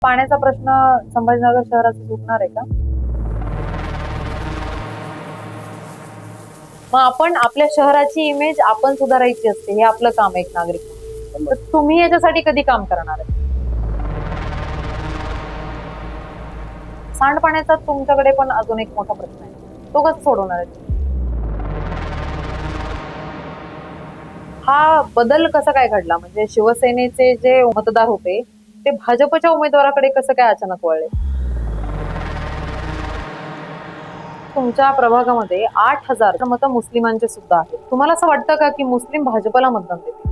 पाण्याचा प्रश्न संभाजीनगर शहराचा सुटणार आहे का? मग आपण आपल्या शहराची इमेज आपण सुधारायची असते, हे आपलं काम आहे एक नागरिक म्हणून. तर तुम्ही याच्यासाठी कधी काम करणार आहे? सांडपाण्याचा तुमच्याकडे पण अजून एक मोठा प्रश्न आहे, तो कसं सोडवणार आहे? हा बदल कसा काय घडला? म्हणजे शिवसेनेचे जे मतदार होते ते भाजपच्या उमेदवाराकडे कसं काय अचानक वळले? तुमच्या प्रभागामध्ये 8,000 मतं मुस्लिमांचे सुद्धा आहेत. तुम्हाला असं वाटतं का की मुस्लिम भाजपला मतदान देतील?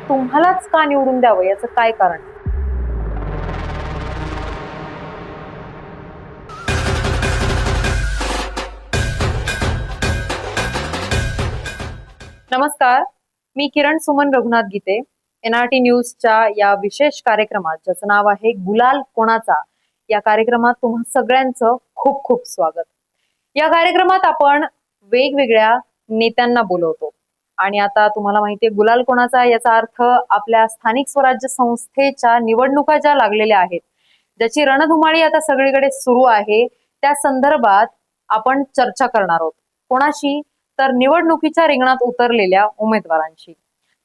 तुम्हालाच का निवडून द्यावं याचं काय कारण? नमस्कार, मी किरण सुमन रघुनाथ गीते. NRT न्यूजच्या या विशेष कार्यक्रमात, ज्याचं नाव आहे गुलाल कोणाचा, या कार्यक्रमात तुम्हा सगळ्यांचं खूप खूप स्वागत. या कार्यक्रमात आपण वेगवेगळ्या नेत्यांना बोलवतो आणि आता तुम्हाला माहितीये गुलाल कोणाचा याचा अर्थ आपल्या स्थानिक स्वराज्य संस्थेच्या निवडणुका ज्या लागलेल्या आहेत, ज्याची रणधुमाळी आता सगळीकडे सुरू आहे, त्या संदर्भात आपण चर्चा करणार आहोत. कोणाशी? तर निवडणुकीच्या रिंगणात उतरलेल्या उमेदवारांशी.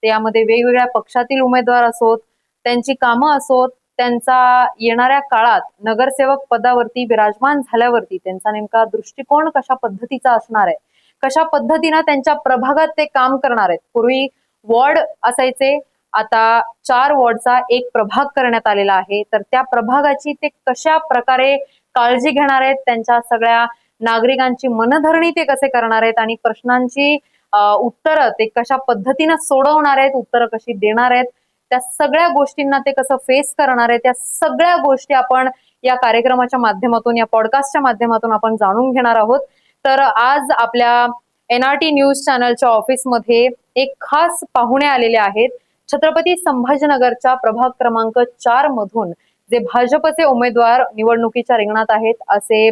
ते यामध्ये वेगवेगळ्या पक्षातील उमेदवार असोत, त्यांची कामं असोत, त्यांचा येणाऱ्या काळात नगरसेवक पदावरती विराजमान झाल्यावरती त्यांचा नेमका दृष्टिकोन कशा पद्धतीचा असणार आहे, कशा पद्धतीनं त्यांच्या प्रभागात ते काम करणार आहेत. पूर्वी वॉर्ड असायचे, आता 4 वॉर्डचा एक प्रभाग करण्यात आलेला आहे. तर त्या प्रभागाची ते कशा प्रकारे काळजी घेणार आहेत, त्यांच्या सगळ्या नागरिकांची मनधरणी ते कसे करणार आहेत आणि प्रश्नांची उत्तरं ते कशा पद्धतीनं सोडवणार आहेत, उत्तरं कशी देणार आहेत, त्या सगळ्या गोष्टींना ते कसं फेस करणार आहेत, त्या सगळ्या गोष्टी आपण या कार्यक्रमाच्या माध्यमातून, या पॉडकास्टच्या माध्यमातून आपण जाणून घेणार आहोत. तर आज आपल्या NRT न्यूज चॅनलच्या ऑफिसमध्ये एक खास पाहुणे आलेले आहेत. छत्रपती संभाजीनगरच्या प्रभाग क्रमांक 4 मधून जे भाजपचे उमेदवार निवडणुकीच्या रिंगणात आहेत, असे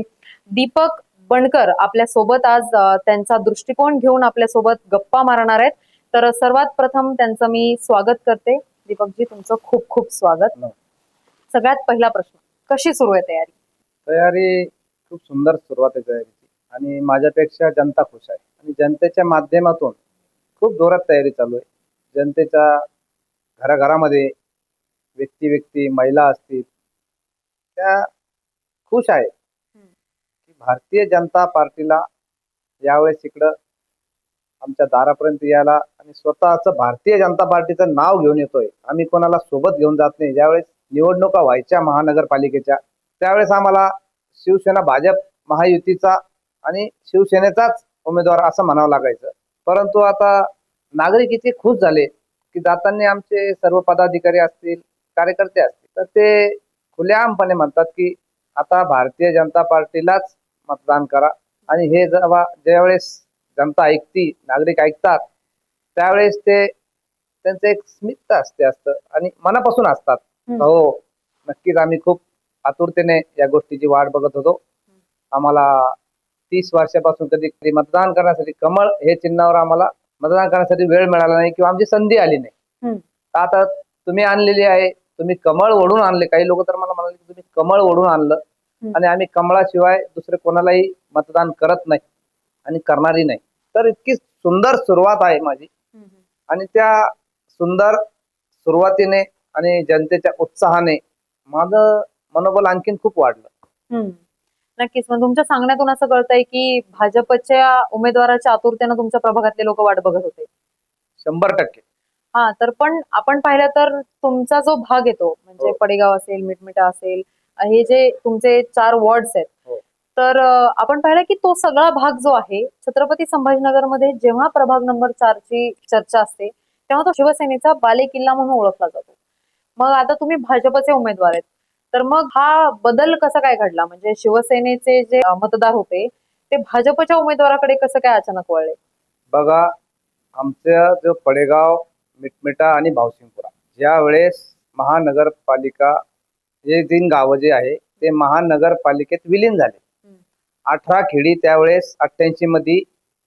दीपक बनकर आपल्या सोबत आज त्यांचा दृष्टिकोन घेऊन आपल्या सोबत गप्पा मारणार आहेत. तर सर्वात प्रथम त्यांचं मी स्वागत करते. दीपकजी, तुमचं खूप खूप स्वागत. सगळ्यात पहिला प्रश्न, कशी सुरू आहे तयारी? तयारी खूप सुंदर सुरुवात आहे तयारीची आणि माझ्यापेक्षा जनता खुश आहे आणि जनतेच्या माध्यमातून खूप जोरात तयारी चालू आहे. जनतेच्या घराघरामध्ये व्यक्ती महिला असतील त्या खुश आहेत की भारतीय जनता पार्टीला यावेळेस इकडं आमच्या दारापर्यंत यायला आणि स्वतःचं भारतीय जनता पार्टीचं नाव घेऊन येतोय. आम्ही कोणाला सोबत घेऊन जात नाही. ज्यावेळेस निवडणुका व्हायच्या महानगरपालिकेच्या त्यावेळेस आम्हाला शिवसेना भाजप महायुतीचा आणि शिवसेनेचाच उमेदवार असं म्हणावं लागायचं. परंतु आता नागरिक इतके खुश झाले की जाताना आमचे सर्व पदाधिकारी असतील, कार्यकर्ते असतील, तर ते खुलेआमपणे म्हणतात की आता भारतीय जनता पार्टीलाच मतदान करा. आणि हे ज्यावेळेस जनता ऐकती, नागरिक ऐकतात, त्यावेळेस ते त्यांचं एक स्मित असतं आणि मनापासून असतात. हो, नक्कीच आम्ही खूप आतुरतेने या गोष्टीची वाट बघत होतो. आम्हाला 30 वर्षापासून कधी मतदान करण्यासाठी कमळ हे चिन्हावर आम्हाला मतदान करण्यासाठी वेळ मिळाला नाही किंवा आमची संधी आली नाही. आता तुम्ही आणलेली आहे, तुम्ही कमळ ओढून आणले. काही लोक तर मला म्हणाले की तुम्ही कमळ ओढून आणलं आणि आम्ही कमळाशिवाय दुसरे कोणालाही मतदान करत नाही आणि करणारही नाही. तर इतकी सुंदर सुरुवात आहे माझी आणि त्या सुंदर सुरुवातीने आणि जनतेच्या उत्साहाने माझं मनोबल आणखीन खूप वाढलं. नक्कीच. मग तुमच्या सांगण्यातून असं कळतंय की भाजपच्या उमेदवाराच्या आतुरतेनं तुमच्या प्रभागातले लोक वाट बघत होते. 100%. हा, तर पण आपण पाहिलं तर तुमचा जो भाग येतो म्हणजे पडेगाव असेल, मिटमिटा असेल, हे जे तुमचे 4 वॉर्ड्स आहेत, तर आपण पाहिलं की तो सगळा भाग जो आहे छत्रपती संभाजीनगरमध्ये जेव्हा प्रभाग नंबर 4 ची चर्चा असते तेव्हा तो शिवसेनेचा बालेकिल्ला म्हणून ओळखला जातो. मग आता तुम्ही भाजपचे उमेदवार आहेत, तर मग हा बदल कसा काय घडला? म्हणजे शिवसेनेचे जे मतदार होते ते भाजपच्या उमेदवाराकडे कसं काय अचानक वळले? बघा, आमच्या जो पडेगाव, मिटमिटा आणि भावसिंगपुरा ज्या वेळेस महानगरपालिका, हे 3 गावं जे आहे ते महानगरपालिकेत विलीन झाले. 18 खेडी त्यावेळेस 88 मध्ये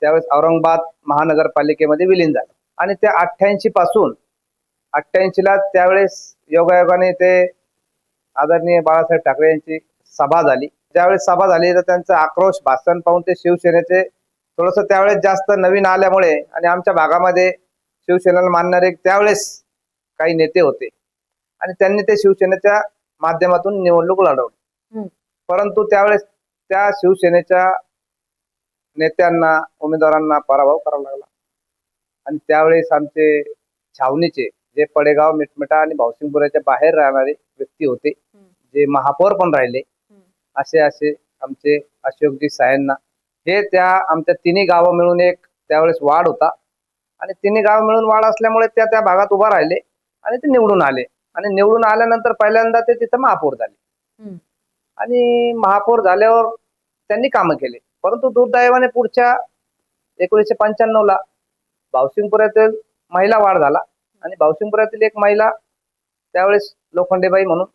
त्यावेळेस औरंगाबाद महानगरपालिकेमध्ये विलीन झाले आणि त्या 88 पासून 88 ला त्यावेळेस योगायोगाने ते आदरणीय बाळासाहेब ठाकरे यांची सभा झाली. ज्यावेळेस सभा झाली तर त्यांचं आक्रोश भाषण पाहून ते शिवसेनेचे थोडस त्यावेळेस जास्त नवीन आल्यामुळे आणि आमच्या भागामध्ये शिवसेनेला मानणारे त्यावेळेस काही नेते होते आणि त्यांनी ते शिवसेनेच्या माध्यमातून निवडणूक लढवली. हम्म. परंतु त्यावेळेस त्या शिवसेनेच्या नेत्यांना उमेदवारांना पराभव करावा लागला आणि त्यावेळेस आमचे छावणीचे जे पडेगाव, मिटमिटा आणि भावसिंगपुराच्या बाहेर राहणारे व्यक्ती होते, जे महापौर पण राहिले, असे आमचे अशोकजी साहेंना हे त्या आमच्या तिन्ही गावं मिळून एक त्यावेळेस वाढ होता आणि तिन्ही गावं मिळून वाढ असल्यामुळे त्या भागात उभा राहिले आणि ते निवडून आले आणि निवडून आल्यानंतर पहिल्यांदा ते तिथं महापौर झाले आणि महापौर झाल्यावर त्यांनी कामं केले. परंतु दुर्दैवाने पुढच्या 1995 भावसिंगपुरातील महिला वाढ झाला आणि भावसिंगपुरातील एक महिला त्यावेळेस लोखंडेबाई म्हणून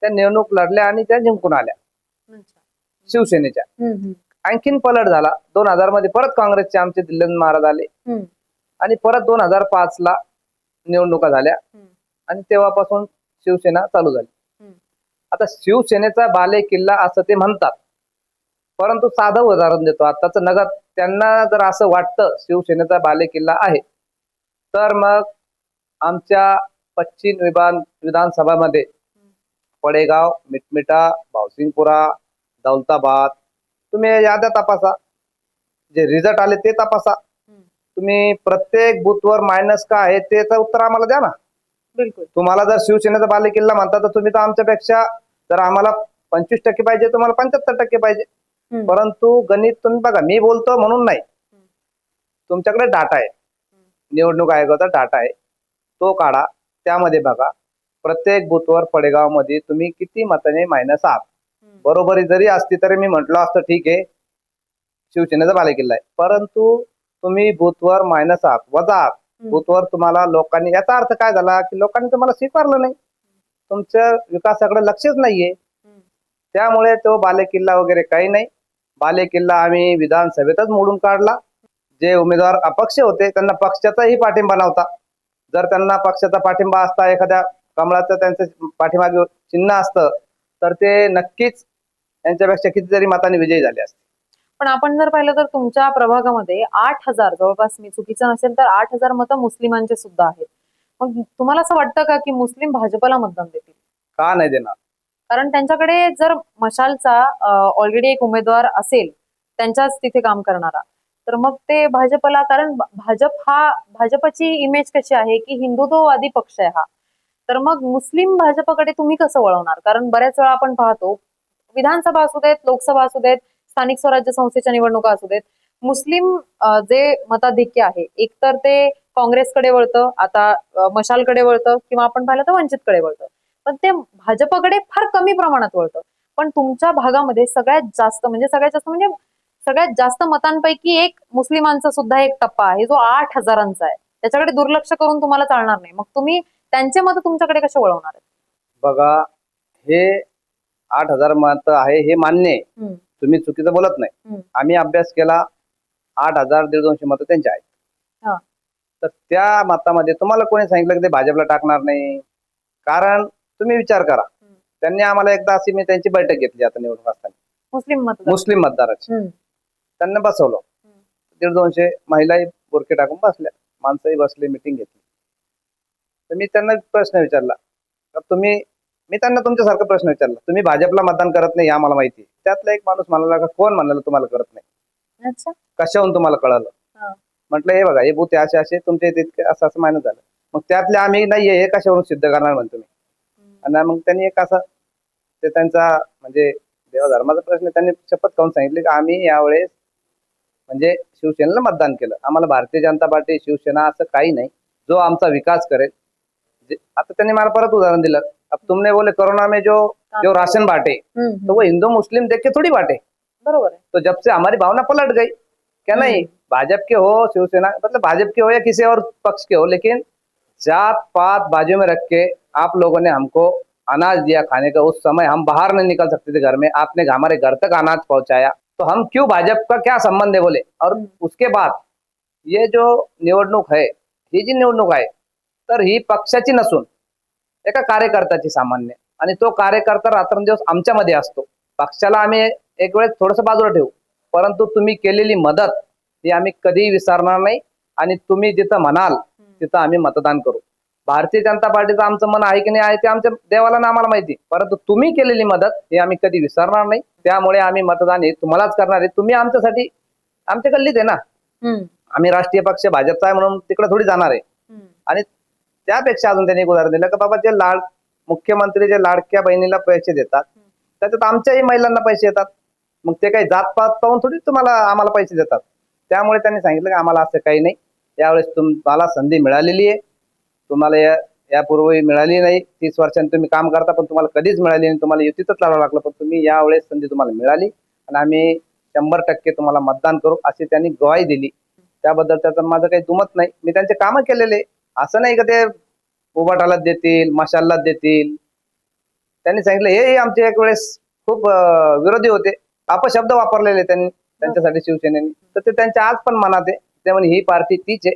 त्या निवडणूक लढल्या आणि त्या जिंकून आल्या शिवसेनेच्या. आणखीन पलट झाला 2000 मध्ये परत काँग्रेसचे आमचे दिल्लन महाराज आले आणि परत 2005 निवडणुका झाल्या आणि तेव्हापासून शिवसेना चालू झाली. आता शिवसेनेचा बाले किल्ला असं ते म्हणतात, परंतु साधं उदाहरण देतो आताच नगद. त्यांना जर असं वाटतं शिवसेनेचा बाले किल्ला आहे तर मग आमच्या पश्चिम विधानसभामध्ये पडेगाव, मिटमिटा, भावसिंगपुरा, दौलताबाद तुम्ही याद्या तपासा, जे रिझल्ट आले ते तपासा. तुम्ही प्रत्येक बूथवर मायनस का आहे त्याचं उत्तर आम्हाला द्या ना. बिलकुल. तुम्हाला जर शिवसेनेचा बाले किल्ला म्हणता तर तुम्ही तर आमच्यापेक्षा, जर आम्हाला 25% पाहिजे तुम्हाला 75% पाहिजे. परंतु गणित तुम्ही बघा, मी बोलतो म्हणून नाही, तुमच्याकडे डाटा आहे, निवडणूक आयोगाचा डाटा आहे, तो काढा. त्यामध्ये बघा प्रत्येक बूथवर पडेगाव मध्ये तुम्ही किती मताने मायनस आहात. बरोबरी जरी असती तरी मी म्हटलं असतं ठीक आहे शिवसेनेचा बालेकिल्ला आहे, परंतु तुम्ही बूथवर मायनस आहात, वजा आहात. बूथवर तुम्हाला लोकांनी, याचा अर्थ काय झाला की लोकांनी तुम्हाला स्वीकारलं नाही, तुमच्या विकासाकडे लक्षच नाहीये. त्यामुळे तो बालेकिल्ला वगैरे काही नाही. बालेकिल्ला आम्ही विधानसभेतच मोडून काढला. जे उमेदवार अपक्ष होते त्यांना पक्षाचाही पाठिंबा नव्हता. जर त्यांना पक्षाचा पाठिंबा असता, एखाद्या कमळाचं त्यांचं पाठीमागे चिन्ह असतं तर ते नक्कीच यांच्यापेक्षा कितीतरी मतांनी विजयी झाले असते. पण आपण जर पाहिलं तर तुमच्या प्रभागामध्ये 8,000, जवळपास, मी चुकीचं नसेल तर 8,000 मतं मुस्लिमांचे सुद्धा आहेत. मग तुम्हाला असं वाटतं का की मुस्लिम भाजपला मतदान देतील? का नाही देणार? कारण त्यांच्याकडे जर मशालचा ऑलरेडी एक उमेदवार असेल त्यांच्याच तिथे काम करणारा, तर मग ते भाजपला, कारण भाजपची इमेज कशी आहे की हिंदुत्ववादी पक्ष आहे हा, तर मग मुस्लिम भाजपकडे तुम्ही कसं वळवणार? कारण बऱ्याच वेळा आपण पाहतो, विधानसभा असू देत, लोकसभा असू देत, स्थानिक स्वराज्य संस्थेच्या निवडणुका असू देत, मुस्लिम जे मताधिक्य आहे एकतर ते काँग्रेसकडे वळतं, आता मशालकडे वळतं, किंवा आपण पाहिलं तर वंचितकडे वळतं, पण ते भाजपकडे फार कमी प्रमाणात वळतं. पण तुमच्या भागामध्ये सगळ्यात जास्त मतांपैकी एक मुस्लिमांचा सुद्धा एक टप्पा आहे जो 8,000चा आहे. त्याच्याकडे दुर्लक्ष करून तुम्हाला चालणार नाही. मग तुम्ही त्यांचे मत तुमच्याकडे कसे वळवणार आहेत? बघा, हे 8,000 मत आहे हे मान्य आहे, तुम्ही चुकीचं बोलत नाही. आम्ही अभ्यास केला, 8,000 1,200 मतं त्यांचे आहेत. तर त्या मतामध्ये तुम्हाला कोणी सांगितलं की ते भाजपला टाकणार नाही? कारण तुम्ही विचार करा, त्यांनी आम्हाला एकदा अशी, मी त्यांची बैठक घेतली आता निवडणूक असताना, मुस्लिम मतदाराची. त्यांना बसवलं, 1,200 महिलाही बुरके टाकून बसल्या, माणसंही बसले, मिटिंग घेतली. तर मी त्यांना प्रश्न विचारला, तर मी त्यांना तुमच्यासारखा प्रश्न विचारला, तुम्ही भाजपला मतदान करत नाही आम्हाला माहिती. त्यातला एक माणूस म्हणाला, कोण म्हणाला तुम्हाला करत नाही? कशाहून तुम्हाला कळालं? म्हटलं हे बघा, हे बूथ असे असे तुमच्या इथे असं असं मायनस झालं. मग त्यातले आम्ही नाहीये हे कशावरून सिद्ध करणार म्हणतो मी. आणि मग त्यांनी एक असं ते त्यांचा म्हणजे देवधर्माचा प्रश्न, त्यांनी शपथ खाऊन सांगितले की आम्ही यावेळेस म्हणजे शिवसेनेला मतदान केलं. आम्हाला भारतीय जनता पार्टी, शिवसेना असं काही नाही, जो आमचा विकास करेल. आता त्यांनी मला परत उदाहरण दिलं, अब तुमने बोले कोरोना में जो राशन बांटे तो वो हिंदू मुस्लिम देख के थोड़ी बांटे. बरोबर है. तो जब से हमारी भावना पलट गई क्या नहीं, भाजपा के हो, शिवसेना, मतलब भाजपा के हो या किसी और पक्ष के हो, लेकिन जात पात बाजू में रख के आप लोगों ने हमको अनाज दिया खाने का. उस समय हम बाहर नहीं निकल सकते थे घर में, आपने हमारे घर तक अनाज पहुंचाया, तो हम क्यों, भाजपा का क्या संबंध है बोले. और उसके बाद ये जो निवडणूक है, ही जी निवडणूक आहे तर ही पक्षाची नसून एका कार्यकर्त्याची सामान्य, आणि तो कार्यकर्ता रात्रंदिवस आमच्यामध्ये असतो. पक्षाला आम्ही एक वेळेस थोडंसं बाजूला ठेवू, परंतु तुम्ही केलेली मदत ही आम्ही कधीही विसरणार नाही. आणि तुम्ही जिथं म्हणाल तिथं आम्ही मतदान करू. भारतीय जनता पार्टीचं आमचं मन आहे की नाही आहे ते आमच्या देवाला ना आम्हाला माहिती, परंतु तुम्ही केलेली मदत ही आम्ही कधी विसरणार नाही. त्यामुळे आम्ही मतदान हे तुम्हालाच करणार आहे. तुम्ही आमच्यासाठी आमच्या गल्लीत आहे ना, हम्म, आम्ही राष्ट्रीय पक्ष भाजपचा आहे म्हणून तिकडे थोडी जाणार आहे. हम्म. आणि त्यापेक्षा अजून त्यांनी एक उदाहरण दिलं की बाबा जे मुख्यमंत्री जे लाडक्या बहिणीला पैसे देतात त्याच्यात आमच्याही महिलांना पैसे येतात. मग ते काही जातपात पाहून थोडी आम्हाला पैसे देतात. त्यामुळे त्यांनी सांगितलं की आम्हाला असं काही नाही, यावेळेस तुम्हाला संधी मिळालेली आहे, तुम्हाला यापूर्वी मिळाली नाही. 30 वर्षांनी तुम्ही काम करता पण तुम्हाला कधीच मिळाली नाही, तुम्हाला युतीतच लढावं लागलं, पण तुम्ही यावेळेस संधी तुम्हाला मिळाली आणि आम्ही 100% तुम्हाला मतदान करू अशी त्यांनी ग्वाही दिली. त्याबद्दल त्याचं माझं काही दुमत नाही. मी त्यांचे कामं केलेले, असं नाही का ते उभाटालाच देतील, मशाललाच देतील. त्यांनी सांगितलं हे आमचे एक वेळेस खूप विरोधी होते, अपशब्द वापरलेले त्यांनी त्यांच्यासाठी शिवसेनेने, तर ते त्यांच्या आज पण मनात आहे. ते म्हणे ही पार्टी तीच आहे,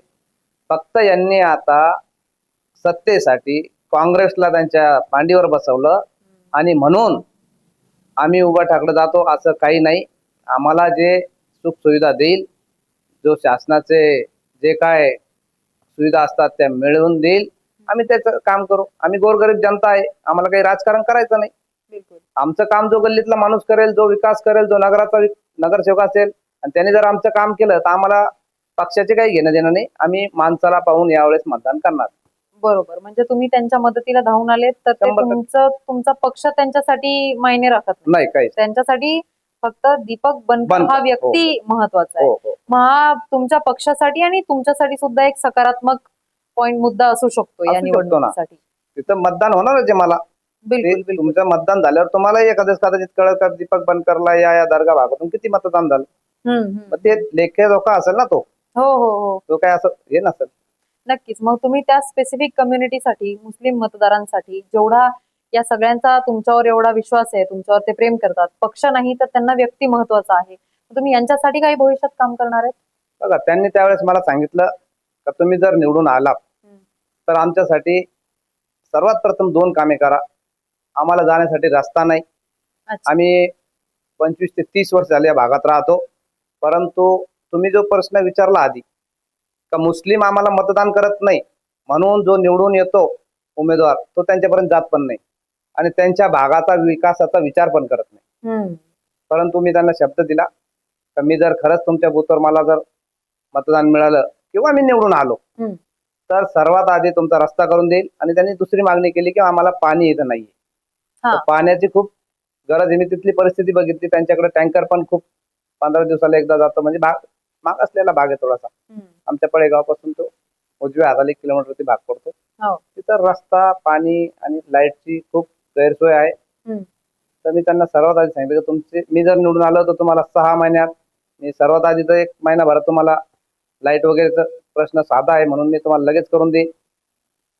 फक्त यांनी आता सत्तेसाठी काँग्रेसला त्यांच्या मांडीवर बसवलं आणि म्हणून आम्ही उभाटाकडे जातो असं काही नाही. आम्हाला जे सुख सुविधा देईल, जो शासनाचे जे काय सुविधा असतात त्या मिळवून देईल, आम्ही त्याचं काम करू. आम्ही गोरगरीब जनता आहे, आम्हाला काही राजकारण करायचं नाही. बिलकुल. आमचं काम जो गल्लीतला माणूस करेल, जो विकास करेल, जो नगरसेवक असेल आणि त्याने जर आमचं काम केलं तर आम्हाला पक्षाचे काही घेणं देणं नाही. आम्ही माणसाला पाहून यावेळेस मतदान करणार. बरोबर. म्हणजे तुम्ही त्यांच्या मदतीला धावून आले तर ते 100% तुमचा पक्ष त्यांच्यासाठी मायने राखत नाही. नाही काही. त्यांच्यासाठी फक्त दीपक बनकर हा व्यक्ती महत्वाचा आहे. हो. मग हा तुमच्या पक्षासाठी आणि तुमच्यासाठी सुद्धा एक सकारात्मक पॉइंट मुद्दा असू शकतो या असू शकतो ना. निवडणुकीसाठी. तिथं मतदान होणारच आहे मला. बिलकुल ते बिलकुल. तुमचं मतदान झाल्यावर तुम्हाला एखाद्याच कदाचित कळत का दीपक बनकरला या दर्गा भागातून किती मतदान झालं. हम्म. मग ते लेखे धोका असेल ना, हो हो हो. तो काय असं हे नसेल. नक्कीच. मग तुम्ही त्या स्पेसिफिक कम्युनिटीसाठी, मुस्लिम मतदारांसाठी जेवढा या सगळ्यांचा तुमच्यावर एवढा विश्वास आहे, तुमच्यावर ते प्रेम करतात, पक्ष नाही तर त्यांना व्यक्ती महत्वाचा आहे, तुम्ही यांच्यासाठी काही भविष्यात काम करणार आहेत? बघा, त्यांनी त्यावेळेस मला सांगितलं का तुम्ही जर निवडून आलात तर आमच्यासाठी सर्वात प्रथम 2 कामे करा. आम्हाला जाण्यासाठी रस्ता नाही. अच्छा. आम्ही 25 ते 30 वर्ष झाले या भागात राहतो, परंतु तुम्ही जो प्रश्न विचारला आधी का मुस्लिम आम्हाला मतदान करत नाही म्हणून जो निवडून येतो उमेदवार तो त्यांच्यापर्यंत जात पण नाही आणि त्यांच्या भागाचा विकासाचा विचार पण करत नाही. परंतु मी त्यांना शब्द दिला तर मी जर खरंच तुमच्या बूथवर मला जर मतदान मिळालं किंवा मी निवडून आलो तर सर्वात आधी तुमचा रस्ता करून देईल. आणि त्यांनी दुसरी मागणी केली की आम्हाला पाणी इथं नाहीये, हा. पाण्याची खूप गरज आहे. मी तिथली परिस्थिती बघितली, त्यांच्याकडे टँकर पण खूप 15 दिवसाला एकदा जातो. म्हणजे भाग असलेला भाग आहे थोडासा. आमच्या पळेगावपासून तो उजव्या हाताला 1 किलोमीटर भाग पडतो. हो. तिथं रस्ता, पाणी आणि लाईटची खूप गैरसोय आहे. तर मी त्यांना सर्वात आधी सांगितलं की मी जर निवडून आलो तर तुम्हाला 6 महिन्यात मी सर्वात आधी तर 1 महिनाभरात तुम्हाला लाईट वगैरेचा प्रश्न साधा आहे म्हणून मी तुम्हाला लगेच करून देईन.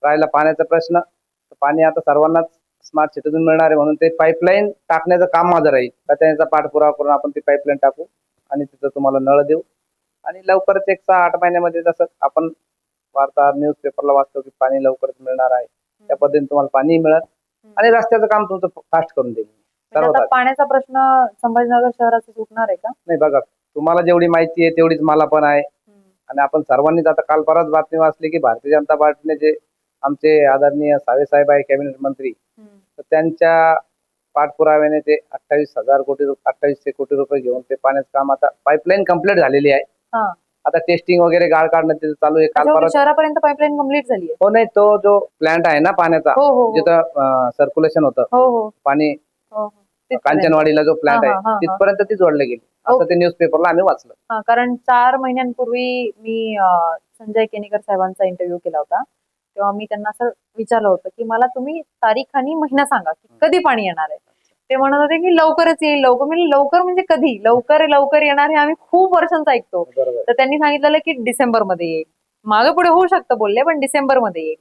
राहिला पाण्याचा प्रश्न, तर पाणी आता सर्वांनाच स्मार्ट सिटीतून मिळणार आहे म्हणून ते पाईपलाईन टाकण्याचं काम माझं राहील. तर त्याचा पाठपुरावा करून आपण ती पाईपलाईन टाकू आणि तिथं तुम्हाला नळ देऊ. आणि लवकरच 1 6-8 महिन्यामध्ये जसं आपण वार्ता न्यूजपेपरला वाचतो की पाणी लवकरच मिळणार आहे, त्या पद्धतीने तुम्हाला पाणी मिळेल आणि रस्त्याचं काम तुमचं फास्ट करून देईल. म्हणजे आता पाण्याचा प्रश्न संभाजीनगर शहराचा सुटणार आहे का? नाही, बघा, तुम्हाला जेवढी माहिती आहे तेवढीच मला पण आहे. आणि आपण सर्वांनीच आता काल परत बातमी वाचली की भारतीय जनता पार्टीने जे आमचे आदरणीय सावे साहेब आहे कॅबिनेट मंत्री, तर त्यांच्या पाठपुराव्याने ते 2800 कोटी रुपये घेऊन ते पाण्याचं काम, आता पाईपलाईन कम्प्लीट झालेली आहे. आता टेस्टिंग वगैरे गाळ काढणं त्याचं चालू आहे. काल परत शहरापर्यंत पाईपलाईन कम्प्लीट झाली आहे? हो, नाही, तो जो प्लांट आहे ना पाण्याचा जिथं सर्क्युलेशन होतं पाणी, कांचनवाडीला जो प्लांट आहे तिथपर्यंत ती जोडले गेली असं ते न्यूजपेपरला आम्ही वाचलं. कारण 4 महिन्यांपूर्वी मी संजय केनेकर साहेबांचा इंटरव्ह्यू केला होता, तेव्हा मी त्यांना असं विचारलं होतं की मला तुम्ही तारीख आणि महिना सांगा की कधी पाणी येणार आहे. ते म्हणत होते की लवकरच येईल. लवकर म्हणजे कधी? लवकर येणार हे आम्ही खूप वर्षांचं ऐकतो. तर त्यांनी सांगितलेलं की डिसेंबर मध्ये येईल. मागे पुढे होऊ शकतं बोलले, पण डिसेंबर मध्ये येईल.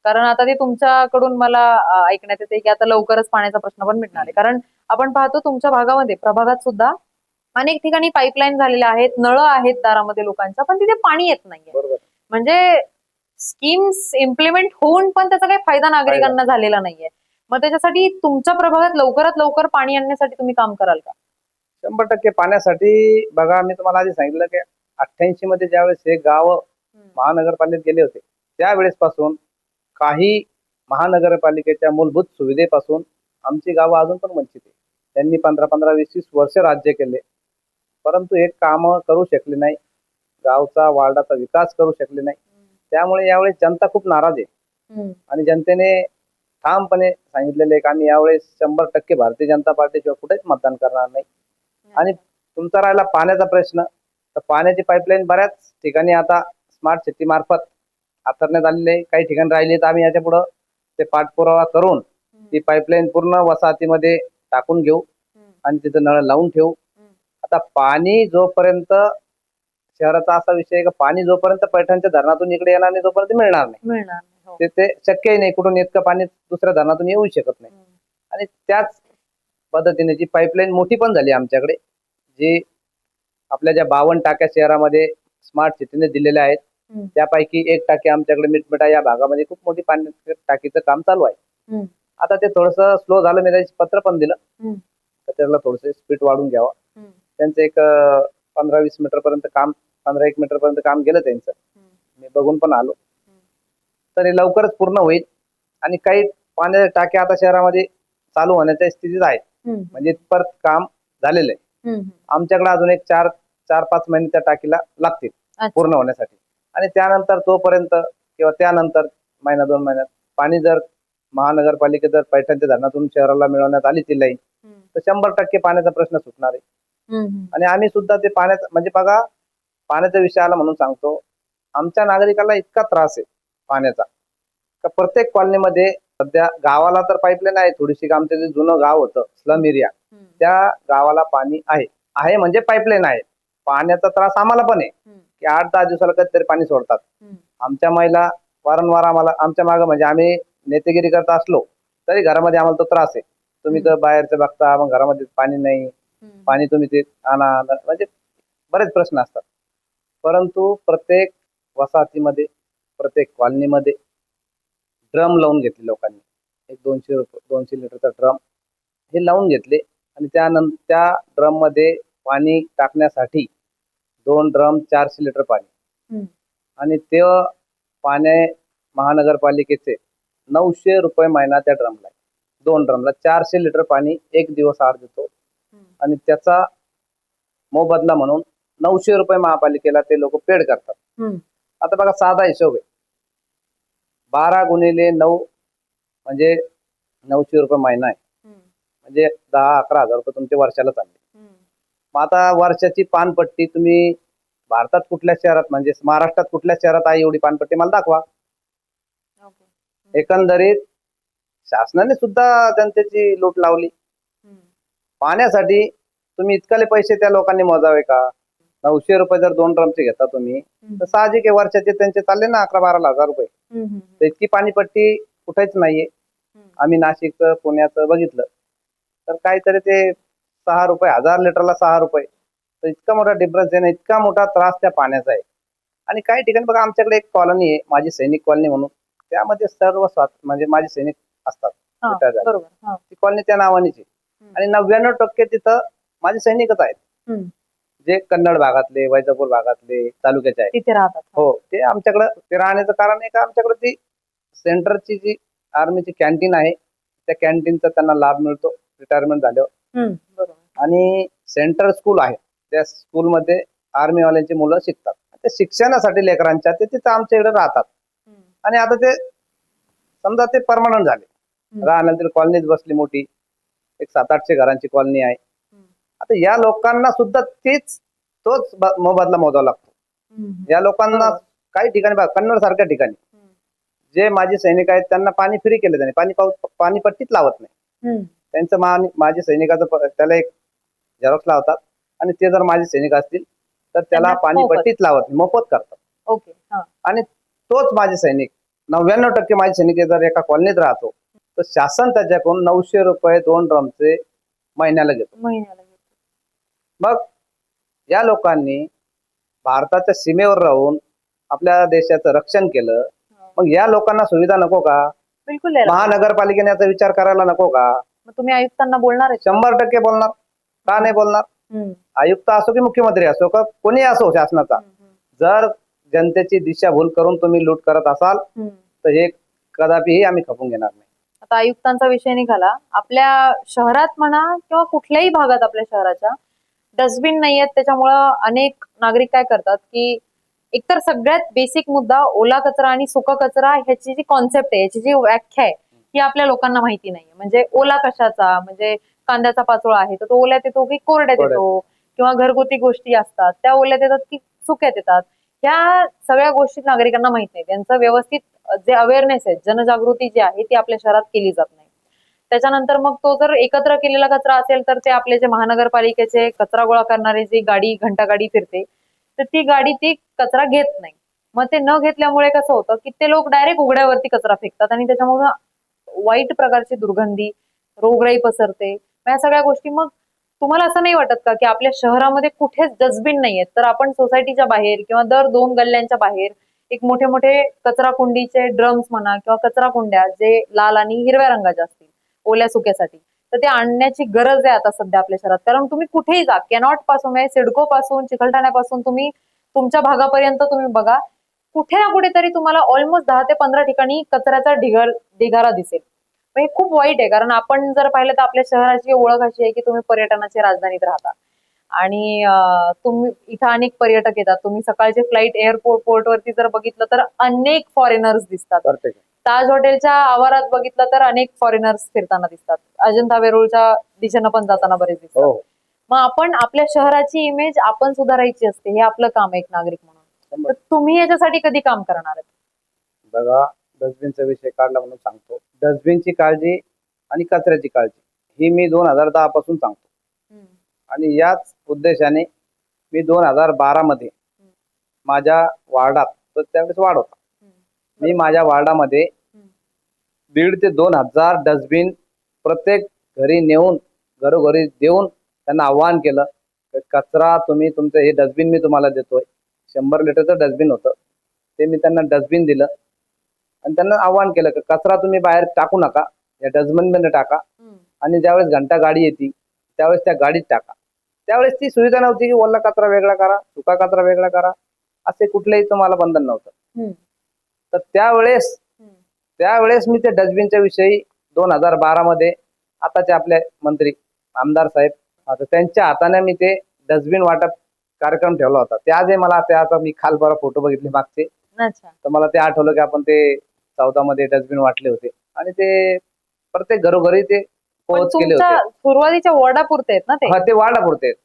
कारण आता ते तुमच्याकडून मला ऐकण्यात येते की आता लवकरच पाण्याचा प्रश्न पण मिटणार आहे. कारण आपण पाहतो तुमच्या भागामध्ये, प्रभागात सुद्धा अनेक ठिकाणी पाईपलाईन झालेल्या आहेत, नळ आहेत दारामध्ये लोकांच्या, पण तिथे पाणी येत नाहीये. म्हणजे स्कीम्स इम्प्लिमेंट होऊन पण त्याचा काही फायदा नागरिकांना झालेला नाहीये. मग त्याच्यासाठी तुमच्या प्रभागात लवकरात लवकर पाणी आणण्यासाठी तुम्ही काम कराल का? 100% पाण्यासाठी बघा, मी तुम्हाला आधी सांगितलं की 88 मध्ये ज्यावेळेस हे गाव महानगरपालिकेत गेले होते, त्यावेळेसपासून काही महानगरपालिकेच्या मूलभूत सुविधेपासून आमची गावं अजून पण वंचित आहे. त्यांनी 15-15, 20-20 वर्ष राज्य केले, परंतु एक काम करू शकले नाही, गावचा वार्डाचा विकास करू शकले नाही. त्यामुळे यावेळेस जनता खूप नाराज आहे आणि जनतेने ठामपणे सांगितलेले आहे की आम्ही यावेळेस 100% भारतीय जनता पार्टीशिवाय कुठेच मतदान करणार नाही. आणि तुमचा राहिला पाण्याचा प्रश्न, तर पाण्याची पाईपलाईन बऱ्याच ठिकाणी आता स्मार्ट सिटी मार्फत आथरण्यात आलेली आहे. काही ठिकाणी राहिली तर आम्ही याच्या पुढे ते पाठपुरावा करून ती पाईपलाईन पूर्ण वसाहतीमध्ये टाकून घेऊ आणि तिथं नळ लावून ठेवू. आता पाणी जोपर्यंत, शहराचा असा विषय आहे की पाणी जोपर्यंत पैठणच्या धरणातून इकडे येणार नाही तोपर्यंत मिळणार नाही. हो. ते शक्यही नाही, कुठून इतकं पाणी दुसऱ्या धरणातून येऊ शकत नाही. आणि त्याच पद्धतीने जी पाईपलाईन मोठी पण झाली आमच्याकडे, जी आपल्या ज्या 52 टाक्या शहरामध्ये स्मार्ट सिटीने दिलेल्या आहेत, त्यापैकी एक टाकी आमच्याकडे मिटमिटा या भागामध्ये खूप मोठी पाणी टाकीचं काम चालू आहे. आता ते थोडस स्लो झालं, मी त्याचे पत्र पण दिलं तर त्याला थोडस स्पीड वाढून घ्यावा. त्यांचं एक 15-20 मीटर पर्यंत काम, 15-1 मीटर पर्यंत काम गेलं त्यांचं, मी बघून पण आलो. तर हे लवकरच पूर्ण होईल आणि काही पाण्याच्या टाक्या आता शहरामध्ये चालू होण्याच्या स्थितीत आहे, म्हणजे परत काम झालेलं आहे. आमच्याकडे अजून एक 4-5 महिने त्या टाकीला लागतील पूर्ण होण्यासाठी. आणि त्यानंतर तोपर्यंत किंवा त्यानंतर महिना-2 महिन्यात पाणी जर महानगरपालिकेत जर पैठणच्या धरणातून शहराला मिळवण्यात आली ती लाईन, तर 100% पाण्याचा प्रश्न सुटणार आहे. आणि आम्ही सुद्धा ते पाण्याचा, म्हणजे बघा, पाण्याचा विषय आला म्हणून सांगतो, आमच्या नागरिकाला इतका त्रास आहे पाण्याचा का प्रत्येक कॉलनीमध्ये सध्या, गावाला तर पाईपलाईन आहे थोडीशी, आमचं जे जुनं गाव होतं स्लम एरिया, त्या गावाला पाणी आहे म्हणजे पाईपलाईन आहे. पाण्याचा त्रास आम्हाला पण आहे की 8-10 दिवसाला कधीतरी पाणी सोडतात. आमच्या महिला वारंवार आम्हाला, आमच्या मागं, म्हणजे आम्ही नेतेगिरी करत असलो तरी घरामध्ये आम्हाला तो त्रास आहे, तुम्ही तर बाहेरचं बघता, मग घरामध्ये पाणी नाही, पाणी तुम्ही ते आणा, म्हणजे बरेच प्रश्न असतात. परंतु प्रत्येक वसाहतीमध्ये, प्रत्येक कॉलनीमध्ये ड्रम लावून घेतले लोकांनी. एक 200 लिटरचा ड्रम हे लावून घेतले आणि त्यानंतर त्या ड्रम मध्ये पाणी टाकण्यासाठी 2 ड्रम 400 लिटर पाणी, आणि ते पाणी महानगरपालिकेचे 900 रुपये महिना त्या ड्रमला. 2 ड्रमला 400 लिटर पाणी एक दिवस आड देतो आणि त्याचा मोबदला म्हणून 900 रुपये महापालिकेला ते लोक पेड करतात. आता बघा, साधा हिशोब आहे, 12 गुणिले 9 म्हणजे 900 रुपये महिना आहे, म्हणजे 10-11 हजार रुपये तुमचे वर्षाला चालले. मग आता वर्षाची पानपट्टी तुम्ही भारतात कुठल्या शहरात, म्हणजे महाराष्ट्रात कुठल्या शहरात आहे एवढी पानपट्टी, मला दाखवा. एकंदरीत शासनाने सुद्धा जनतेची लूट लावली. पाण्यासाठी तुम्ही इतकाले पैसे त्या लोकांनी मोजावे का? 900 रुपये जर 2 ड्रमचे घेता तुम्ही, तर साहजिक आहे वर्षाचे त्यांचे चालले ना 11-12 हजार रुपये. तर इतकी पाणीपट्टी कुठेच नाहीये. आम्ही नाशिकचं, पुण्याचं बघितलं तर काहीतरी ते 6 रुपये, 1000 लिटरला 6 रुपये. तर इतका मोठा डिफरन्स आहे ना, इतका मोठा त्रास त्या पाण्याचा आहे. आणि काही ठिकाणी बघा, आमच्याकडे एक कॉलनी आहे, माझी सैनिक कॉलनी म्हणून, त्यामध्ये सर्व म्हणजे माझे सैनिक असतात. ती कॉलनी त्या नावानेच आहे आणि 99% तिथं माझे सैनिकच आहेत, जे कन्नड भागातले, वैजापूर भागातले, तालुक्याचे आहेत, तिथे राहतात. हो, ते आमच्याकडे ते राहण्याचं कारण आहे का, आमच्याकडे ती सेंटरची जी आर्मीची कॅन्टीन आहे, त्या कॅन्टीनचा त्यांना लाभ मिळतो रिटायरमेंट झाल्यावर. आणि सेंट्रल स्कूल आहे, त्या स्कूलमध्ये आर्मीवाल्यांची मुलं शिकतात. त्या शिक्षणासाठी लेकरांच्या ते तिथं आमच्या इकडे राहतात. आणि आता ते समजा ते परमनंट झाले, राहण्यातील कॉलनीच बसली मोठी, एक 700-800 घरांची कॉलनी आहे. आता या लोकांना सुद्धा तोच मोबदला मोजावा लागतो. या लोकांना काही ठिकाणी बघा, कन्नड सारख्या ठिकाणी जे माझे सैनिक आहेत त्यांना पाणी फ्री केलं, त्याने पाणी पट्टीत लावत नाही. त्यांचं माझे सैनिकाचं त्याला एक झेरॉक्स लावतात आणि ते जर माझे सैनिक असतील तर त्याला पाणी पट्टीत लावत नाही, मोफत करतात. आणि तोच माझे सैनिक, 99% माझे सैनिक जर एका कॉलनीत राहतो तर शासन त्याच्याकडून 900 रुपये 2 ड्रमचे महिन्याला घेतो. मग या लोकांनी भारताच्या सीमेवर राहून आपल्या देशाचं रक्षण केलं, मग या लोकांना सुविधा नको का? बिलकुल द्यायला पाहिजे. महानगरपालिकेने याचा विचार करायला नको का? मग तुम्ही आयुक्तांना बोलणार आहे 100% बोलणार. का नाही बोलणार? आयुक्त असो की मुख्यमंत्री असो का कोणी असो शासनाचा, जर जनतेची दिशाभूल करून तुम्ही लूट करत असाल तर हे कदापिही आम्ही खपून घेणार नाही. आता आयुक्तांचा विषय निघाला, आपल्या शहरात म्हणा किंवा कुठल्याही भागात आपल्या शहराच्या डस्टबिन नाही आहेत, त्याच्यामुळं अनेक नागरिक काय करतात की एकतर सगळ्यात बेसिक मुद्दा ओला कचरा आणि सुका कचरा ह्याची जी कॉन्सेप्ट आहे, याची जी व्याख्या आहे ही आपल्या लोकांना माहिती नाहीये. म्हणजे ओला कशाचा, म्हणजे कांद्याचा पाचोळा आहे तर तो ओल्यात येतो की कोरड्यात येतो, किंवा घरगुती गोष्टी असतात त्या ओल्यात येतात की सुक्यात येतात, ह्या सगळ्या गोष्टी नागरिकांना माहित नाही. त्यांचं व्यवस्थित जे अवेअरनेस आहे, जनजागृती जी आहे ती आपल्या शहरात केली जात नाही. त्याच्यानंतर मग तो जर एकत्र केलेला कचरा असेल तर ते आपले जे महानगरपालिकेचे कचरा गोळा करणारी जी गाडी घंटा गाडी फिरते तर ती गाडी ती कचरा घेत नाही. मग ते न घेतल्यामुळे कसं होतं की ते लोक डायरेक्ट उघड्यावरती कचरा फेकतात आणि त्याच्यामुळे वाईट प्रकारची दुर्गंधी, रोगराई पसरते. या सगळ्या गोष्टी, मग तुम्हाला असं नाही वाटत का की आपल्या शहरामध्ये कुठेच डस्टबिन नाहीयेत, तर आपण सोसायटीच्या बाहेर किंवा दर 2 गल्ल्यांच्या बाहेर एक मोठे मोठे कचरा कुंडीचे ड्रम्स म्हणा किंवा कचरा कुंड्या जे लाल आणि हिरव्या रंगाच्या असतील ओल्या सुक्यासाठी, तर ते आणण्याची गरज आहे आता सध्या आपल्या शहरात. कारण तुम्ही कुठेही जा, कॅनॉट पासून म्हणजे सिडको पासून चिकलठाण्यापासून तुम्ही तुमच्या भागापर्यंत तुम्ही बघा, कुठे ना कुठेतरी तुम्हाला ऑलमोस्ट 10 ते 15 ठिकाणी कचऱ्याचा ढिगारा दिसेल. मग हे खूप वाईट आहे, कारण आपण जर पाहिलं तर आपल्या शहराची ओळख अशी आहे की तुम्ही पर्यटनाची राजधानीत राहता आणि तुम्ही इथं अनेक पर्यटक येतात. तुम्ही सकाळचे फ्लाईट एअरपोर्ट वरती जर बघितलं तर अनेक फॉरेनर्स दिसतात. ताज हॉटेलच्या आवारात बघितलं तर अनेक फॉरेनर्स फिरताना दिसतात. अजंठा वेरूळच्या दिशेनं पण जाताना बरेच दिसतात. मग आपण आपल्या शहराची इमेज आपण सुधारायची असते, हे आपलं काम आहे एक नागरिक म्हणून. तर तुम्ही याच्यासाठी कधी काम करणार आहेत? बघा, डस्टबिनचा विषय काढला म्हणून सांगतो. डस्टबिनची काळजी आणि कचऱ्याची काळजी ही मी 2010 पासून सांगतो आणि याच उद्देशाने मी 2012 मध्ये माझ्या वार्डात, तर त्यावेळेस वाढ होता, मी माझ्या वार्डामध्ये 1,500 ते 2,000 डस्टबिन प्रत्येक घरी नेऊन घरोघरी देऊन त्यांना आवाहन केलं, कचरा तुम्ही तुमचं हे डस्टबिन मी तुम्हाला देतोय. 100 लिटरचं डस्टबिन होतं, ते मी त्यांना डस्टबिन दिलं आणि त्यांना आवाहन केलं की कचरा तुम्ही बाहेर टाकू नका, या डस्टबिन मध्ये टाका आणि ज्यावेळेस घंटा गाडी येते त्यावेळेस त्या गाडीत टाका. त्यावेळेस ती सुविधा नव्हती की ओला कचरा वेगळा करा, सुका कचरा वेगळा करा, असे कुठलेही तुम्हाला बंधन नव्हतं. तर त्यावेळेस मी त्या डस्टबिनच्या विषयी 2012 मध्ये आताचे आपले मंत्री आमदार साहेब, आता त्यांच्या हाताने मी ते डस्टबिन वाटप कार्यक्रम ठेवला होता. ते आजही मला त्याचा मी खालबरा फोटो बघितले मागचे, तर मला ते आठवलं की आपण ते 14 मध्ये डस्टबिन वाटले होते आणि ते प्रत्येक घरोघरी ते पोहोच केले होते. सुरुवातीच्या वॉर्डापुरते आहेत ना ते? हा, ते वार्डापुरते आहेत.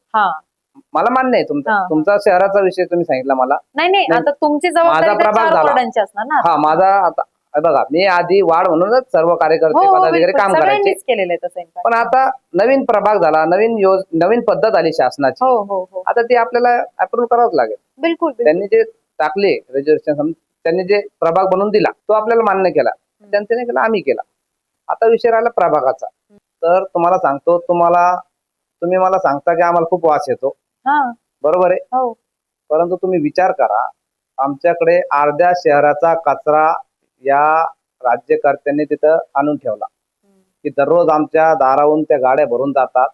मला मान्य आहे तुमचा शहराचा विषय तुम्ही सांगितला मला. नाही, आता तुमची जबाबदारी तर 4 वॉर्डांची असणार ना? हा, माझा आता बघा, मी आधी वार्ड म्हणूनच सर्व कार्यकर्ते पदाधिकारी काम करायचे, पण आता नवीन प्रभाग झाला, नवीन पद्धत आली शासनाची. आता ती आपल्याला अप्रूव्ह करावंच लागेल. बिलकुल. त्यांनी जे टाकले रिझर्वेशन, त्यांनी जे प्रभाग बनवून दिला तो आपल्याला मान्य केला, जनतेने केला, आम्ही केला. आता विषय राहिला प्रभागाचा. तर तुम्हाला सांगतो, तुम्ही मला सांगता की आम्हाला खूप वास येतो, बरोबर आहे, परंतु तुम्ही विचार करा, आमच्याकडे अर्ध्या शहराचा कचरा या राज्यकर्त्यांनी तिथं आणून ठेवला की दररोज आमच्या दाराहून त्या गाड्या भरून जातात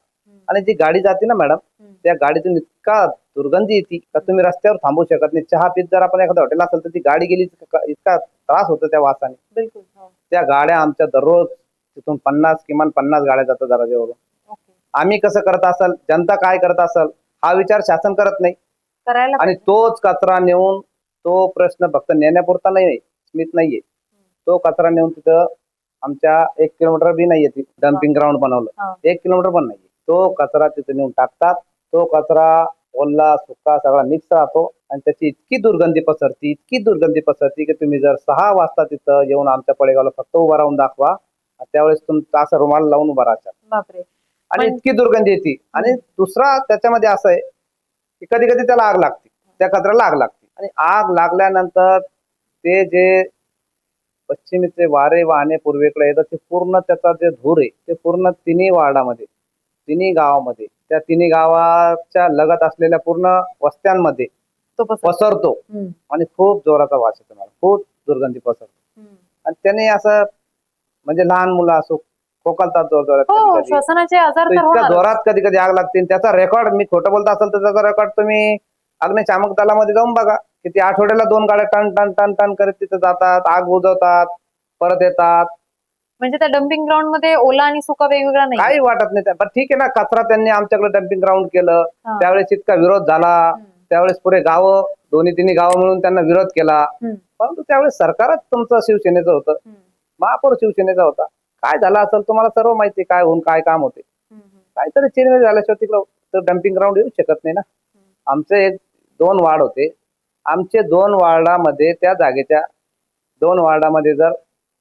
आणि जी गाडी जाते ना मॅडम, त्या गाडीतून इतका दुर्गंधी येते का तुम्ही रस्त्यावर थांबू शकत नाही. चहा पीत जर आपण एखाद्या हॉटेल असेल तर ती गाडी गेली इतका त्रास होतो त्या वासाने. बिलकुल. त्या गाड्या आमच्या दररोज तिथून किमान 50 गाड्या जातात दरवाज्यावरून. आम्ही कसं करत असाल, जनता काय करत असाल, हा विचार शासन करत नाही. आणि तोच कचरा नेऊन, तो प्रश्न फक्त नेण्यापुरता नाही, स्मित नाहीये, तो कचरा नेऊन तिथं आमच्या 1 किलोमीटर बी नाहीये, ती डम्पिंग ग्राउंड बनवलं, 1 किलोमीटर पण नाहीये, तो कचरा तिथे नेऊन टाकतात. तो कचरा ओला सुका सगळा मिक्स राहतो आणि त्याची इतकी दुर्गंधी पसरती की तुम्ही जर 6 वाजता तिथं येऊन आमच्या पडेगावला फक्त उभा राहून दाखवा, त्यावेळेस तुमचा असं रुमाल लावून उभा राहतात आणि इतकी दुर्गंधी येते. आणि दुसरा त्याच्यामध्ये असं आहे की कधी कधी त्याला आग लागते, त्या कचऱ्याला आग लागते आणि आग लागल्यानंतर ते जे पश्चिमेचे वारे वाहने पूर्वेकडे येतात, ते पूर्ण त्याचा जे धूर आहे ते पूर्ण तिन्ही वार्डामध्ये, तिन्ही गावामध्ये, त्या तिन्ही गावाच्या लगत असलेल्या पूर्ण वस्त्यांमध्ये तो पसरतो आणि खूप जोराचा वास येतो, खूप दुर्गंधी पसरतो. आणि त्याने असं म्हणजे लहान मुलं असो खोकलतात जोरात हो, कधी-कधी. श्वसनाचे आजार तर तर इतक्या होणारच. जोरात कधी कधी आग लागते त्याचा रेकॉर्ड मी खोटं बोलत असेल तर त्याचा रेकॉर्ड तुम्ही अग्निशामक दलामध्ये जाऊन बघा किती आठवड्याला 2 गाड्या टन टन टन टन करत तिथे जातात आग बुझवतात परत येतात म्हणजे त्या डम्पिंग ग्राउंड मध्ये ओला आणि सुका वेगवेगळा नाही. काही वाटत नाही पण ठीक आहे ना कचरा त्यांनी आमच्याकडे डम्पिंग ग्राउंड केलं हा. त्यावेळेस इतका विरोध झाला त्यावेळेस पुरे गावं 2-3 गावं मिळून त्यांना विरोध केला परंतु त्यावेळेस सरकारच तुमचं शिवसेनेचं होतं महापौर शिवसेनेचा होता काय झालं असेल तुम्हाला सर्व माहिती काय होऊन काय काम होते काहीतरी चेंज झाल्याशिवाय तिकडं तर डम्पिंग ग्राउंड येऊ शकत नाही ना आमचे 2 वार्ड होते आमचे 2 वार्डामध्ये त्या जागेच्या 2 वार्डामध्ये जर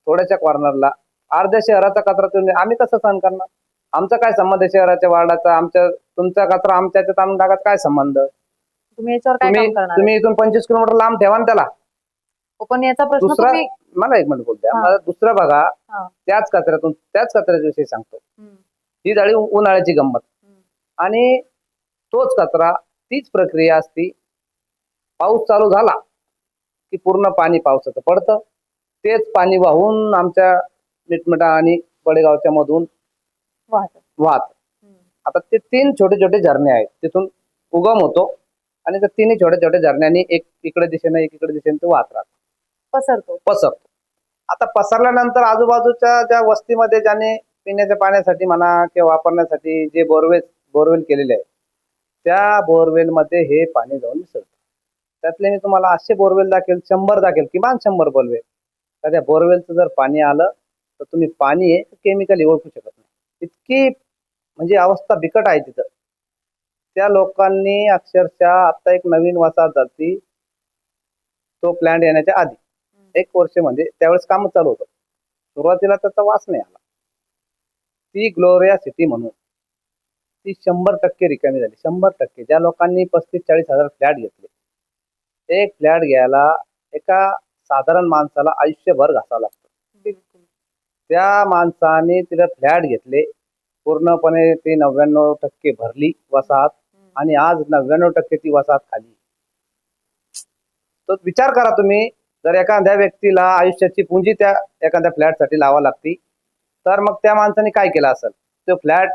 थोड्याशा कॉर्नरला अर्ध्या शहराचा कचरा तुम्ही आम्ही कसं सहन करणार आमचा काय संबंध आहे शहराच्या वार्डाचा आमच्या तुमचा कचरा आमच्या याच्यात आणून टाकात काय संबंध तुम्ही याच्यावर काय तुम्ही काम करणार तुम्ही इथून 25 किलोमीटर लांब ठेवा ना त्याला आहे? पण याचा प्रश्न दुसरा तुम्ही मला एक मिनिट बोल द्या हा. मला दुसरं बघा हा. त्याच कचऱ्याच्या विषयी सांगतो ही झाली उन्हाळ्याची गंमत आणि तोच कचरा तीच प्रक्रिया असती पाऊस चालू झाला की पूर्ण पाणी पावसाचं पडतं तेच पाणी वाहून आमच्या मिटमिटा आणि बडेगावच्या मधून वाहत आता ते 3 छोटे छोटे झरणे आहेत तिथून उगम होतो आणि त्या 3 छोट्या छोट्या झरण्यांनी एक इकडे दिशेने एक इकडे दिशेने ते वाहत राहतो पसरतो आता पसरल्यानंतर आजूबाजूच्या ज्या वस्तीमध्ये ज्याने पिण्याच्या पाण्यासाठी म्हणा किंवा वापरण्यासाठी जे बोरवेल केलेले आहे त्या बोरवेल मध्ये हे पाणी जाऊन मिसळतं त्यातले मी तुम्हाला 800 बोरवेल दाखवेल 100 दाखवेल किमान 100 बोरवेल तर त्या बोरवेलचं जर पाणी आलं तर तुम्ही पाणी आहे केमिकली ओळखू शकत नाही इतकी म्हणजे अवस्था बिकट आहे तिथं त्या लोकांनी अक्षरशः आता एक नवीन वसाहत झाली तो प्लॅन्ट येण्याच्या आधी 1 वर्ष म्हणजे त्यावेळेस काम चालू होतं सुरुवातीला त्याचा वास नाही आला ती ग्लोरिया सिटी म्हणून ती 100% रिकामी झाली 100% ज्या लोकांनी 35-40 हजार फ्लॅट घेतले एक फ्लॅट घ्यायला एका साधारण माणसाला आयुष्यभर घासावं लागतं त्या माणसाने तिला फ्लॅट घेतले पूर्णपणे ती 99% भरली वसाहत आणि आज 99% ती वसाहत खाली तो विचार करा तुम्ही जर एखाद्या व्यक्तीला आयुष्याची पुंजी त्या एखाद्या फ्लॅटसाठी लावा लागती तर मग त्या माणसाने काय केलं असेल तो फ्लॅट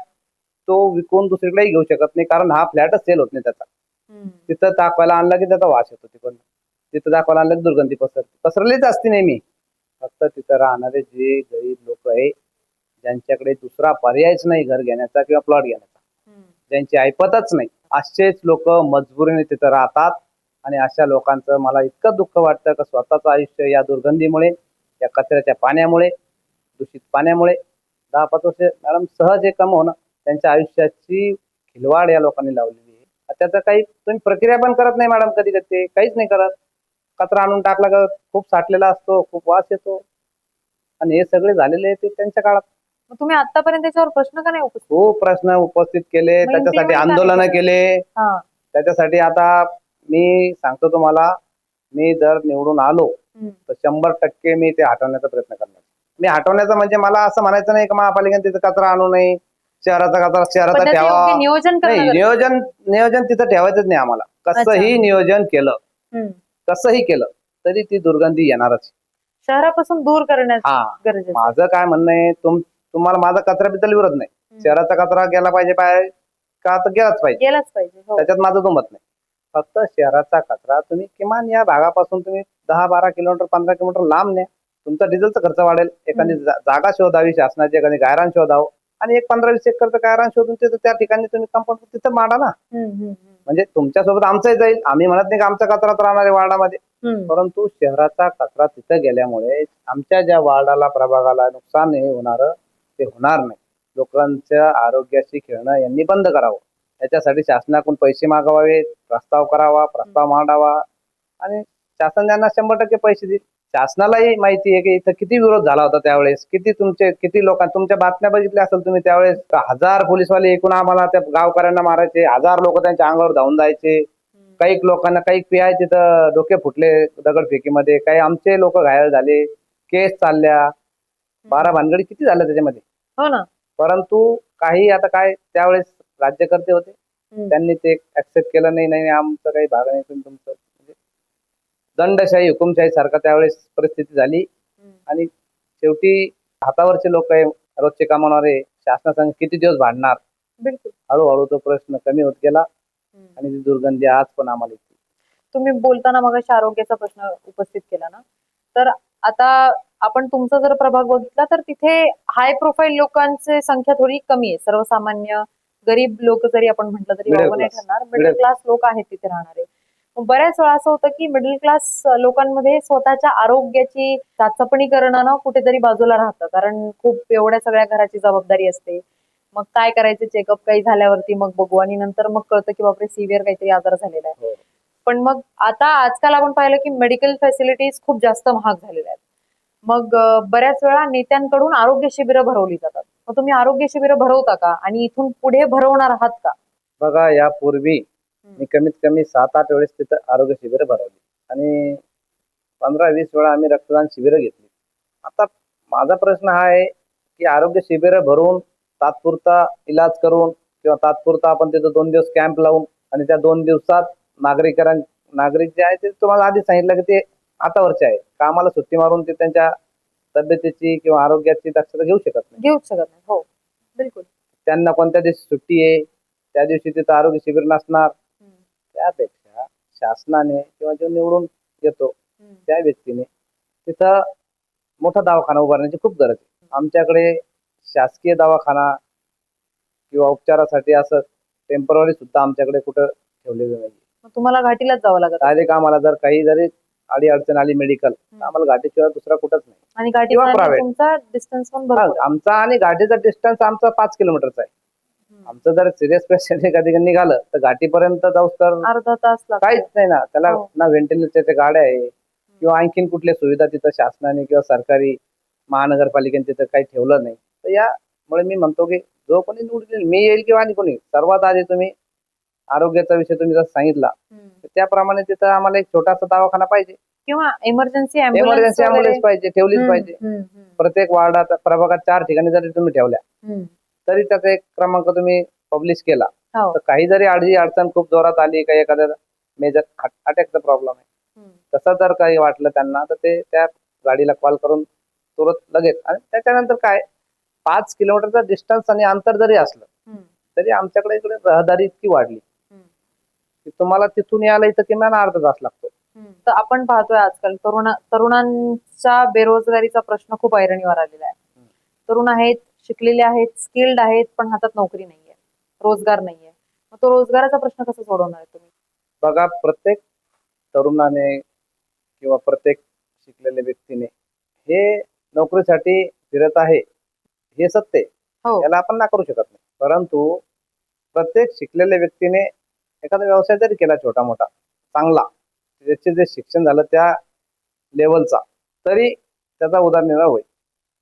तो विकून दुसरीकडेही घेऊ शकत नाही कारण हा फ्लॅटच सेल होत नाही त्याचा तिथं दाखवायला आणला की त्याचा वास येतो तिकडनं तिथं दाखवायला आणलं की दुर्गंधी पसरलीच असती नेहमी फक्त तिथं राहणारे जे गरीब लोक आहे ज्यांच्याकडे दुसरा पर्यायच नाही घर घेण्याचा किंवा प्लॉट घेण्याचा ज्यांची ऐपतच नाही असेच लोक मजबुरीने तिथं राहतात आणि अशा लोकांचं मला इतकं दुःख वाटतं की स्वतःचं आयुष्य या दुर्गंधीमुळे या कचऱ्याच्या पाण्यामुळे दूषित पाण्यामुळे 10-5 वर्ष मॅडम सहज एक कम होणं त्यांच्या आयुष्याची खिलवाड या लोकांनी लावलेली आहे त्याचं काही तुम्ही प्रक्रिया पण करत नाही मॅडम कधी कधी काहीच नाही करत कचरा आणून टाकला का खूप साठलेला असतो खूप वास येतो आणि हे सगळे झालेले आहे ते त्यांच्या काळात तुम्ही आतापर्यंत त्याच्यावर प्रश्न का नाही उपस्थित खूप प्रश्न उपस्थित केले मग त्याच्यासाठी implement आंदोलन काय केले त्याच्यासाठी आता मी सांगतो तुम्हाला मी जर निवडून आलो तर 100% मी ते हटवण्याचा प्रयत्न करणार मी हटवण्याचा म्हणजे मला असं म्हणायचं नाही की महापालिकेने तिथं कचरा आणू नये शहराचा कचरा शहराचा पण त्याचं ठेवा योग्य नियोजन नाही करणं गरजेचं नियोजन तिथं ठेवायचंच नाही आम्हाला कसंही नियोजन केलं आहे. कसंही केलं तरी ती दुर्गंधी येणारच शहरापासून दूर करण्यात हा गरजेचं आहे. माझं काय म्हणणं आहे तुम्हाला माझा कचऱ्याबद्दल विरोध नाही शहराचा कचरा गेला पाहिजे का तर गेलाच पाहिजे गेलाच पाहिजे हो. त्याच्यात माझं दुमत नाही फक्त शहराचा कचरा तुम्ही किमान या भागापासून तुम्ही 10-12 किलोमीटर 15 किलोमीटर लांब न्या तुमचा डिझेलचा खर्च वाढेल एखादी जागा शोधावी शासनाची एखादी गायरान शोधावं आणि एक 15-20 एकरचं गायरान शोधून तिथं त्या ठिकाणी तुम्ही कंपाऊंड तिथं मांडा ना म्हणजे तुमच्यासोबत आमचंही जाईल आम्ही म्हणत नाही की आमचा कचराच राहणार आहे वार्डामध्ये परंतु शहराचा कचरा तिथं गेल्यामुळे आमच्या ज्या वार्डाला प्रभागाला नुकसान हे होणार ते होणार नाही लोकांच्या आरोग्याशी खेळणं यांनी बंद करावं त्याच्यासाठी शासनाकडून पैसे मागवावे प्रस्ताव करावा प्रस्ताव मांडावा आणि शासन त्यांना 100% पैसे देईल शासनालाही माहिती आहे की इथं किती विरोध झाला होता त्यावेळेस किती लोकांना तुमच्या बातम्या बघितल्या असेल तुम्ही त्यावेळेस 1000 पोलीसवाले एकूण आम्हाला त्या गावकऱ्यांना मारायचे 1000 लोक त्यांच्या अंगावर धावून जायचे काही लोकांना काही पीआय तिथं डोके फुटले दगडफेकीमध्ये काही आमचे लोक घायल झाले केस चालल्या 12 भानगडी किती झाल्या त्याच्यामध्ये हो ना परंतु काही आता काय त्यावेळेस राज्यकर्ते होते त्यांनी ते ऍक्सेप्ट केलं नाही आमचं काही भाग नाही तुमचं म्हणजे दंडशाही हुकुमशाही सारखा त्यावेळेस परिस्थिती झाली आणि शेवटी हातावरचे लोक आहे, रोजचे कमावणारे, शासनासंग किती दिवस भांडणार. बिलकुल. हळूहळू तो प्रश्न कमी होत गेला आणि ती दुर्गंधी आज पण आम्हाला येते. तुम्ही बोलताना मगाशी आरोग्याचा प्रश्न उपस्थित केला ना, तर आता आपण तुमचा जर प्रभाग बघितला तर तिथे हाय प्रोफाईल लोकांची संख्या थोडी कमी आहे. सर्वसामान्य गरीब लोक जरी आपण म्हटलं तरी Middle वावं नाही class. ठरणार. मिडल Middle क्लास लोक आहेत तिथे राहणारे. मग बऱ्याच वेळा असं होतं की मिडल क्लास लोकांमध्ये स्वतःच्या आरोग्याची चाचपणी करणं ना कुठेतरी बाजूला राहतं. कारण खूप एवढ्या सगळ्या घराची जबाबदारी असते. मग काय करायचं चेकअप काही झाल्यावरती मग बघू आणि नंतर मग कळतं की बापरे सिव्हिअर काहीतरी आजार झालेला आहे. हो. पण मग आता आजकाल आपण पाहिलं की मेडिकल फॅसिलिटीज खूप जास्त महाग झालेल्या आहेत. मग बऱ्याच वेळा नेत्यांकडून आरोग्य शिबिरं भरवली जातात. मग तुम्ही आरोग्य शिबिरं भरवता का आणि इथून पुढे भरवणार आहात का? बघा, यापूर्वी मी कमीत कमी 7-8 वेळेस तिथं आरोग्य शिबिरं भरवली आणि 15-20 वेळा आम्ही रक्तदान शिबिरं घेतली. आता माझा प्रश्न हा आहे की आरोग्य शिबिरं भरून तात्पुरता इलाज करून किंवा तात्पुरता आपण तिथं 2 दिवस कॅम्प लावून आणि त्या 2 दिवसात नागरिक जे आहे ते तुम्हाला आधी सांगितलं की ते हातावरचे आहे. कामाला सुट्टी मारून ते त्यांच्या तब्येतीची किंवा आरोग्याची दक्षता घेऊ शकत नाही. घेऊच शकत नाही. हो, बिलकुल. त्यांना कोणत्या दिवशी सुट्टी आहे, त्या दिवशी तिथं आरोग्य शिबिर नसणार. त्यापेक्षा शासनाने किंवा जो निवडून येतो त्या व्यक्तीने तिथं मोठा दवाखाना उभारण्याची खूप गरज आहे. आमच्याकडे शासकीय दवाखाना किंवा उपचारासाठी असं टेम्पररी सुद्धा आमच्याकडे कुठं ठेवलेलं नाही. मग तुम्हाला घाटीलाच जावं लागत असेल. डायरेक्ट आम्हाला जर काही जरी अडचण आली मेडिकल, तर आम्हाला घाटीशिवाय दुसरा कुठंच नाही. आणि किंवा घाटीचा private. तुमचा डिस्टन्स पण भरपूर आहे. आमचा आणि घाटीचा डिस्टन्स आमचा 5 किलोमीटरचा आहे. आमचं जर सिरियस पेशंट कधी निघालं तर घाटीपर्यंत जाऊस तर अर्धा तास लागतो. काहीच नाही ना. त्याला हो. ना व्हेंटिलेटरच्या गाड्या आहे किंवा आणखीन कुठल्या सुविधा तिथं शासनाने किंवा सरकारी महानगरपालिकेने तिथं काही ठेवलं नाही. तर यामुळे मी म्हणतो की जो कोणी निवडून येईल, मी येईल किंवा आणि कोणी, सर्वात आधी तुम्ही आरोग्याचा विषय तुम्ही जर सांगितला तर त्याप्रमाणे तिथं आम्हाला एक छोटासा दवाखाना पाहिजे. किंवा इमर्जन्सी एमर्जन्सी ॲम्ब्युलन्स पाहिजे, ठेवलीच पाहिजे. प्रत्येक वार्डात प्रभागात 4 ठिकाणी जरी तुम्ही ठेवल्या तरी त्याचा एक क्रमांक तुम्ही पब्लिश केला हो. तर काही जरी अडचण खूप जोरात आली, काही एखाद्या मेजर अटॅकचा प्रॉब्लेम आहे, तसं जर काही वाटलं त्यांना तर ते त्या गाडीला कॉल करून तुरंत लगेच. आणि त्याच्यानंतर काय, 5 किलोमीटरचा डिस्टन्स आणि अंतर जरी असलं तरी आमच्याकडे इकडे रहदारी इतकी वाढली की तुम्हाला तिथून यायला इथं किमान अर्धा तास लागतो. तर आपण पाहतोय आजकाल तरुणांच्या बेरोजगारीचा प्रश्न खूप ऐरणीवर आलेला आहे. तरुण आहेत, शिकलेले आहेत, स्किल्ड आहेत, पण हातात नोकरी नाहीये, रोजगार नाहीये. मग तो रोजगाराचा प्रश्न कसा सोडवणार आहे तुम्ही? बघा, प्रत्येक तरुणाने किंवा प्रत्येक शिकलेल्या व्यक्तीने हे नोकरीसाठी फिरत आहे हे सत्य आहे. हो. याला आपण नाकारू शकत नाही. परंतु प्रत्येक शिकलेल्या व्यक्तीने एखादा व्यवसाय जरी केला छोटा मोठा चांगला, त्याचे जे शिक्षण झालं त्या लेवलचा, तरी त्याचा उदरनिर्वाह होईल.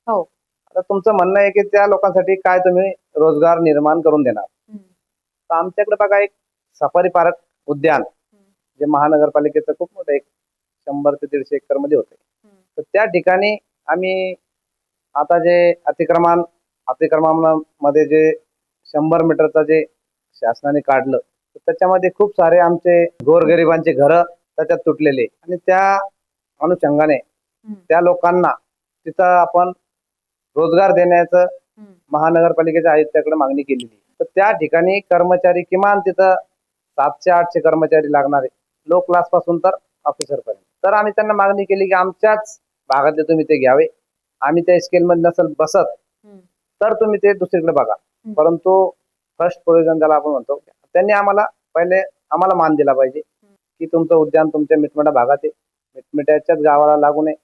हो. आता तुमचं म्हणणं आहे की त्या लोकांसाठी काय तुम्ही रोजगार निर्माण करून देणार. तर आमच्याकडे बघा, एक सफारी पार्क उद्यान जे महानगरपालिकेचं खूप मोठं, एक 100 ते 150 एकर मध्ये होते. तर त्या ठिकाणी आम्ही आता जे अतिक्रमणामध्ये जे 100 मीटरचा जे शासनाने काढलं, तर त्याच्यामध्ये खूप सारे आमचे गोरगरिबांचे घरं त्याच्यात तुटलेले आणि त्या अनुषंगाने त्या लोकांना तिथं आपण रोजगार देण्याचं महानगरपालिकेच्या आयुक्ताकडे मागणी केलेली. तर त्या ठिकाणी कर्मचारी किमान तिथं 700-800 कर्मचारी लागणारे, लो क्लास पासून तर ऑफिसर पर्यंत. तर आम्ही त्यांना मागणी केली की आमच्याच भागातले तुम्ही ते घ्यावे. आम्ही त्या स्केलमध्ये नसेल बसत तर तुम्ही ते दुसरीकडे बघा. परंतु फर्स्ट प्रोव्हिजन ज्याला आपण म्हणतो, त्यांनी पहिले आम्हाला मान दिला पाहिजे की तुमचं उद्यान तुमच्या मिटमिटा भागात आहे, मिटमिटाच्याच गावाला लागून आहे,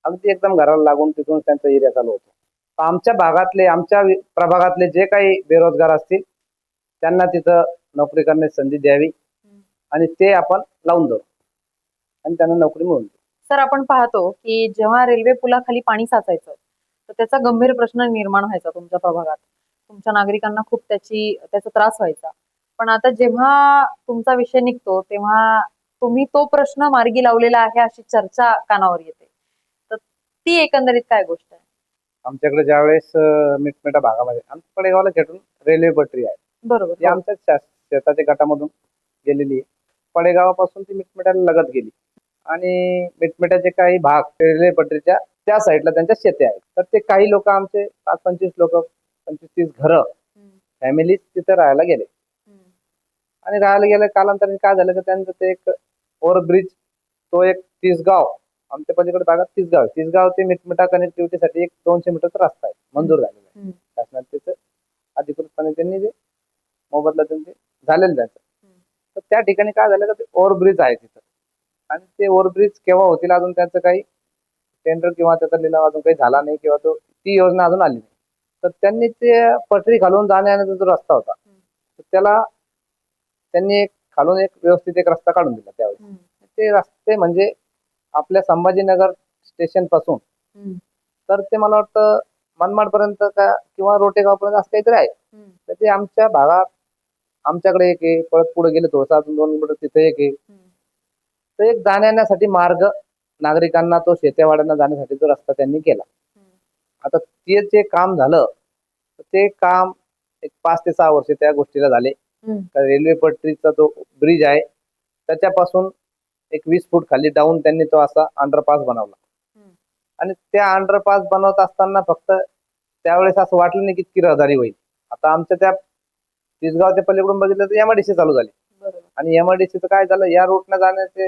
अगदी एकदम घराला लागून तिथून त्यांचा एरिया चालू होतो. तर आमच्या भागातले, आमच्या प्रभागातले जे काही बेरोजगार असतील त्यांना तिथं नोकरी करण्याची संधी द्यावी आणि ते आपण लावून देऊ आणि त्यांना नोकरी मिळून देऊ. सर, आपण पाहतो की जेव्हा रेल्वे पुलाखाली पाणी साचायचं तर त्याचा गंभीर प्रश्न निर्माण व्हायचा तुमच्या प्रभागात. तुमच्या नागरिकांना खूप त्याचा त्रास व्हायचा. पण आता जेव्हा तुमचा विषय निघतो तेव्हा तुम्ही तो प्रश्न मार्गी लावलेला आहे अशी चर्चा कानावर येते. तर ती एकंदरीत काय गोष्ट आहे? आमच्याकडे ज्यावेळेस मिटमिटा भागामध्ये आमच्या पडेगावला खेटून रेल्वे पटरी आहे, बरोबर. ती आमच्या शेताच्या गटामधून गेलेली आहे. पडेगावापासून ती मिटमिटाला लगत गेली आणि मिटमिटाचे काही भाग रेल्वे पटरीच्या त्या साईडला त्यांच्या शेती आहेत. तर ते काही लोक आमचे 5-25 लोक 25-30 घरं फॅमिली तिथे राहायला गेले. आणि राहायला गेलं कालांतराने काय झालं की त्यांचं ते एक ओव्हरब्रिज, तो एक तिसगाव, आमच्या पलीकडे भागात तिसगाव, तिसगाव ते मिटमिटा कनेक्टिव्हिटीसाठी एक 200 मीटरचा रस्ता आहे, मंजूर झालेला आहे शासनाने. त्याचं अधिकृतपणे त्यांनी जे मोबदला त्यांचे झालेलं त्यांचं. तर त्या ठिकाणी काय झालं का ते ओव्हरब्रिज आहे तिथं, आणि ते ओव्हरब्रिज केव्हा होतील अजून त्यांचं काही टेंडर किंवा त्याचा लिलाव अजून काही झाला नाही, किंवा ती योजना अजून आली नाही. तर त्यांनी ते पटरी घालून जाण्याचा जो रस्ता होता, तर त्याला त्यांनी एक खालून एक व्यवस्थित एक रस्ता काढून दिला त्यावेळेस. ते रस्ते म्हणजे आपल्या संभाजीनगर स्टेशन पासून तर ते मला वाटतं मनमाड पर्यंत का किंवा रोटेगाव पर्यंत असं काहीतरी आहे. तर ते आमच्या भागात आमच्याकडे एक आहे, परत पुढे गेले थोडंसं अजून 2 किलोमीटर तिथे एक आहे. तर एक जाण्यासाठी मार्ग नागरिकांना, तो शेतेवाड्यांना जाण्यासाठी जो रस्ता त्यांनी केला. आता ते जे काम झालं, तर ते काम एक 5 ते 6 वर्ष त्या गोष्टीला झाले. तर रेल्वे पटरीचा जो ब्रिज आहे त्याच्यापासून एक 20 फूट खाली डाऊन त्यांनी तो असा अंडरपास बनवला. आणि त्या अंडरपास बनवत असताना फक्त त्यावेळेस असं वाटलं नाही की इतकी रहदारी होईल. आता आमच्या त्या तिसगावच्या पलीकडून बघितलं तर एमआयडीसी चालू झाली. आणि एमआयडीसीचं काय झालं, या रूटने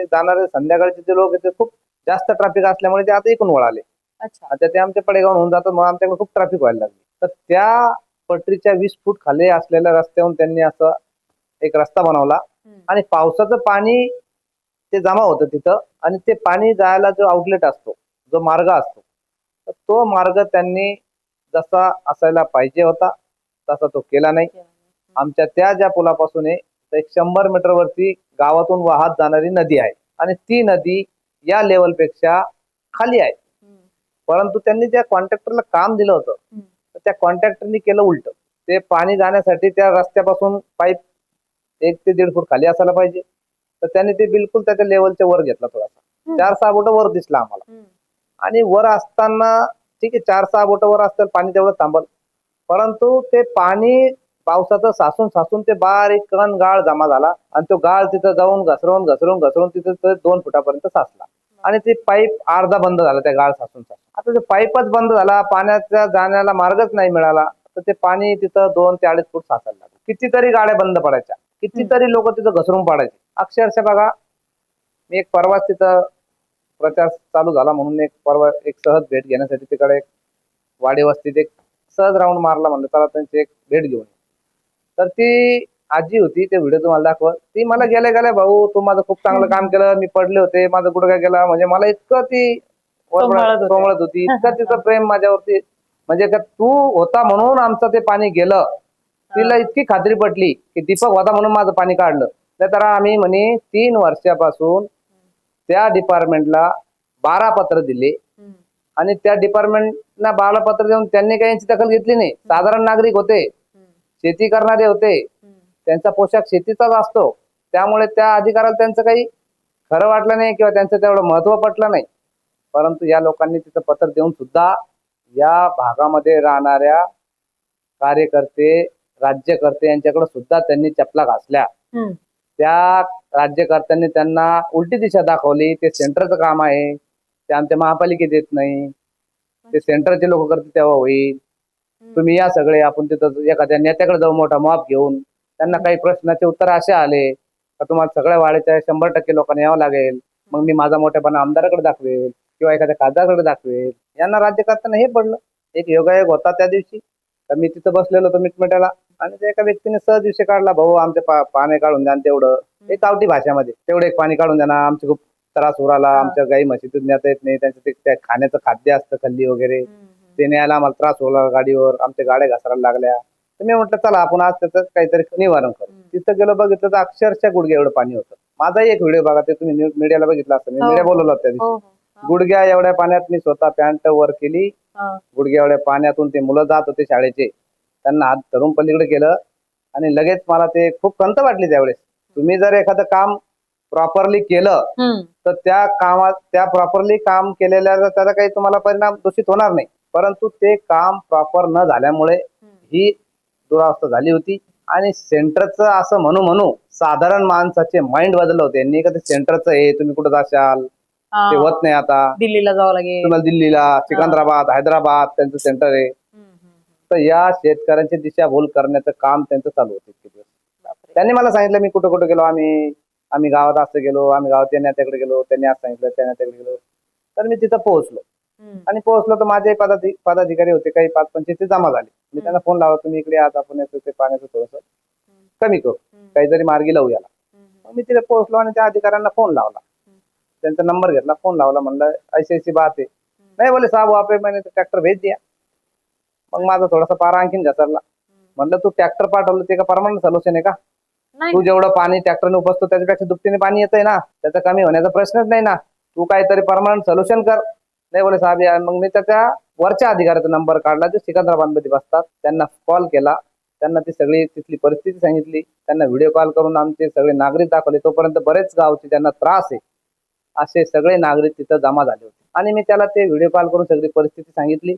जाणारे संध्याकाळचे जे लोक आहेत ते खूप जास्त ट्रॅफिक असल्यामुळे ते आता इकडून वळाले. आता ते आमच्या पडेगावून होऊन जातात, मग आमच्याकडे खूप ट्रॅफिक व्हायला लागली. तर त्या पटरीच्या 20 फूट खाली असलेल्या रस्त्यावरून त्यांनी असं एक रस्ता बनवला. आणि पावसाचं पाणी ते जमा होतं तिथं, आणि ते पाणी जायला जो आउटलेट असतो, जो मार्ग असतो, तर तो मार्ग त्यांनी जसा असायला पाहिजे होता तसा तो केला नाही. आमच्या त्या ज्या पुलापासून आहे तर एक 100 मीटर वरती गावातून वाहत जाणारी नदी आहे, आणि ती नदी या लेवलपेक्षा खाली आहे. परंतु त्यांनी ज्या कॉन्ट्रॅक्टरला काम दिलं होतं, तर त्या कॉन्ट्रॅक्टरनी केलं उलट. ते पाणी जाण्यासाठी त्या रस्त्यापासून पाईप 1 ते 1.5 फूट खाली असायला पाहिजे, तर त्यांनी ते बिलकुल त्याच्या लेवलच्या वर घेतला, थोडासा 4-6 बोट वर दिसला आम्हाला. आणि वर असताना ठीक आहे, 4-6 बोट वर असतं पाणी तेवढं थांबल, परंतु ते पाणी पावसाचं साचून साचून ते बारीक कण गाळ जमा झाला, आणि तो गाळ तिथं जाऊन घसरून तिथं 2 फुटापर्यंत साचला. आणि ते पाईप अर्धा बंद झाला त्या गाळ साचून. आता ते पाईपच बंद झाला, पाण्याचा जाण्याला मार्गच नाही मिळाला, तर ते पाणी तिथं 2 ते 2.5 फूट साचायला लागलं. कितीतरी गाड्या बंद पडायच्या, कितीतरी लोक तिथं घसरून पडायचे अक्षरशः. बघा, मी एक परवाच तिथं प्रचार चालू झाला म्हणून एक परवा एक सहज भेट घेण्यासाठी तिकडे एक वाडी वस्तीत एक सहज राऊंड मारला, म्हणलं चला त्यांची एक भेट घेऊन. तर ती आजी होती, ते व्हिडिओ तुम्हाला दाखवत, ती मला गेल्या गेल्या, भाऊ तू माझं खूप चांगलं काम केलं, मी पडले होते, माझा गुडघा गेला, म्हणजे मला इतकं ती सोमळत होती, इतकं तिचं प्रेम माझ्यावरती, म्हणजे का तू होता म्हणून आमचं ते पाणी गेलं. तिला इतकी खात्री पटली की दीपक होता म्हणून माझं पाणी काढलं. तर आम्ही म्हणे 3 वर्षापासून त्या डिपार्टमेंटला 12 पत्र दिले, आणि त्या डिपार्टमेंटला 12 पत्र देऊन त्यांनी काही यांची दखल घेतली नाही. साधारण नागरिक होते, शेती करणारे होते, त्यांचा पोशाख शेतीचाच असतो, त्यामुळे त्या अधिकाऱ्याला त्यांचं काही खरं वाटलं नाही किंवा त्यांचं तेवढं महत्व पटलं नाही. परंतु या लोकांनी तिथं पत्र देऊन सुद्धा या भागामध्ये राहणाऱ्या कार्यकर्ते, राज्यकर्ते यांच्याकडे सुद्धा त्यांनी चपला घासल्या. त्या राज्यकर्त्यांनी त्यांना उलटी दिशा दाखवली. ते सेंटरचं काम आहे, ते आमच्या महापालिकेत येत नाही, ते सेंटरचे लोक करते तेव्हा होईल, तुम्ही या सगळे. आपण तिथं एखाद्या नेत्याकडे जाऊ मोठा मॉप घेऊन, त्यांना काही प्रश्नाचे उत्तर असे आले का तुम्हाला सगळ्या वाड्याच्या 100% लोकांना यावं लागेल, मग मी माझा मोठेपणा आमदाराकडे दाखवेल किंवा एखाद्या खासदाराकडे दाखवेल. यांना राज्यकर्त्यांना हे पडलं. एक योगायोग होता त्या दिवशी, तर मी तिथं बसलेलो होतो मिटमिटाला, आणि त्या एका व्यक्तीने सहज विषय काढला, भाऊ आमचे पाणी काढून द्या तेवढं, एक गावठी भाषेमध्ये, तेवढं एक पाणी काढून द्या ना, आमचे खूप त्रास उराला, आमच्या गाई म्हशीतून नेता येत नाही, त्यांचं ते खाण्याचं खाद्य असतं खल्ली वगैरे, ते न्यायला आम्हाला त्रास होला गाडीवर, आमच्या गाड्या घसरायला लागल्या. तर मी म्हटलं चला आपण आज त्याचं काहीतरी निवारण करू. तिथं गेलो, बघितलं तर अक्षरशः गुडघ्या एवढं पाणी होतं. माझाही एक व्हिडिओ बघा, ते तुम्ही मीडियाला बघितला असतं, मी मीडिया बोलवलं होतं त्या दिवशी. गुडघ्या एवढ्या पाण्यात मी स्वतः पॅन्ट वर केली, गुडघ्या एवढ्या पाण्यातून ते मुलं जात होते शाळेचे, त्यांना हात धरून पलीकडे केलं, आणि लगेच मला ते खूप खंत वाटली त्यावेळेस. तुम्ही जर एखादं काम प्रॉपरली केलं तर त्या प्रॉपरली काम केलेल्या त्याचा काही तुम्हाला परिणाम दूषित होणार नाही, परंतु ते काम प्रॉपर न झाल्यामुळे ही दुरावस्था झाली होती. आणि सेंटरचं असं म्हणू साधारण माणसाचे माइंड बदललं होते यांनी, का ते सेंटरचं आहे, तुम्ही कुठं जाशाल, ते होत नाही आता. दिल्लीला जावं लागेल. तुम्हाला दिल्लीला, सिकंदराबाद, हैदराबाद त्यांचं सेंटर आहे. तर या शेतकऱ्यांची दिशाभूल करण्याचं काम त्यांचं चालू होतं इतके दिवस. बापरे. त्यांनी मला सांगितलं मी कुठं कुठं गेलो, आम्ही गावात असं गेलो, आम्ही गावात त्या नेत्याकडे गेलो, त्यांनी असं सांगितलं त्या नेत्याकडे गेलो. तर मी तिथं पोहोचलो आणि पोहोचलो तर माझे पदाधिकारी होते काही 5-25 ते जमा झाले. मी त्यांना फोन लावला, तुम्ही इकडे आज आपण येतो ते पाण्याचं थोडंसं कमी करू, काहीतरी मार्गी लावू याला. मग मी तिथे पोहोचलो आणि त्या अधिकाऱ्यांना फोन लावला, त्यांचा नंबर घेतला, फोन लावला, म्हणलं ऐसी ऐसी बात आहे. नाही बोले साहब वहाँ पे मैंने तो ट्रॅक्टर भेज दिया. मग माझा थोडासा पारा आणखीन घसरला. म्हणलं तू ट्रॅक्टर पाठवलं ते का परमनंट सोल्युशन आहे का? तू जेवढं पाणी ट्रॅक्टरने उपसतो त्याच्यापेक्षा दुपटीने पाणी येतंय ना, त्याचा कमी होण्याचा प्रश्नच नाही ना. तू काहीतरी परमनंट सोल्युशन कर. नाही बोले साहेब यार. मग मी त्याच्या वरच्या अधिकाऱ्याचा नंबर काढला, जे सिकंदराबादमध्ये बसतात, त्यांना कॉल केला, त्यांना ती सगळी तिथली परिस्थिती सांगितली, त्यांना व्हिडिओ कॉल करून आमचे सगळे नागरिक दाखवले. तोपर्यंत बरेच गावचे ज्यांना त्रास आहे असे सगळे नागरिक तिथं जमा झाले होते आणि मी त्याला ते व्हिडिओ कॉल करून सगळी परिस्थिती सांगितली.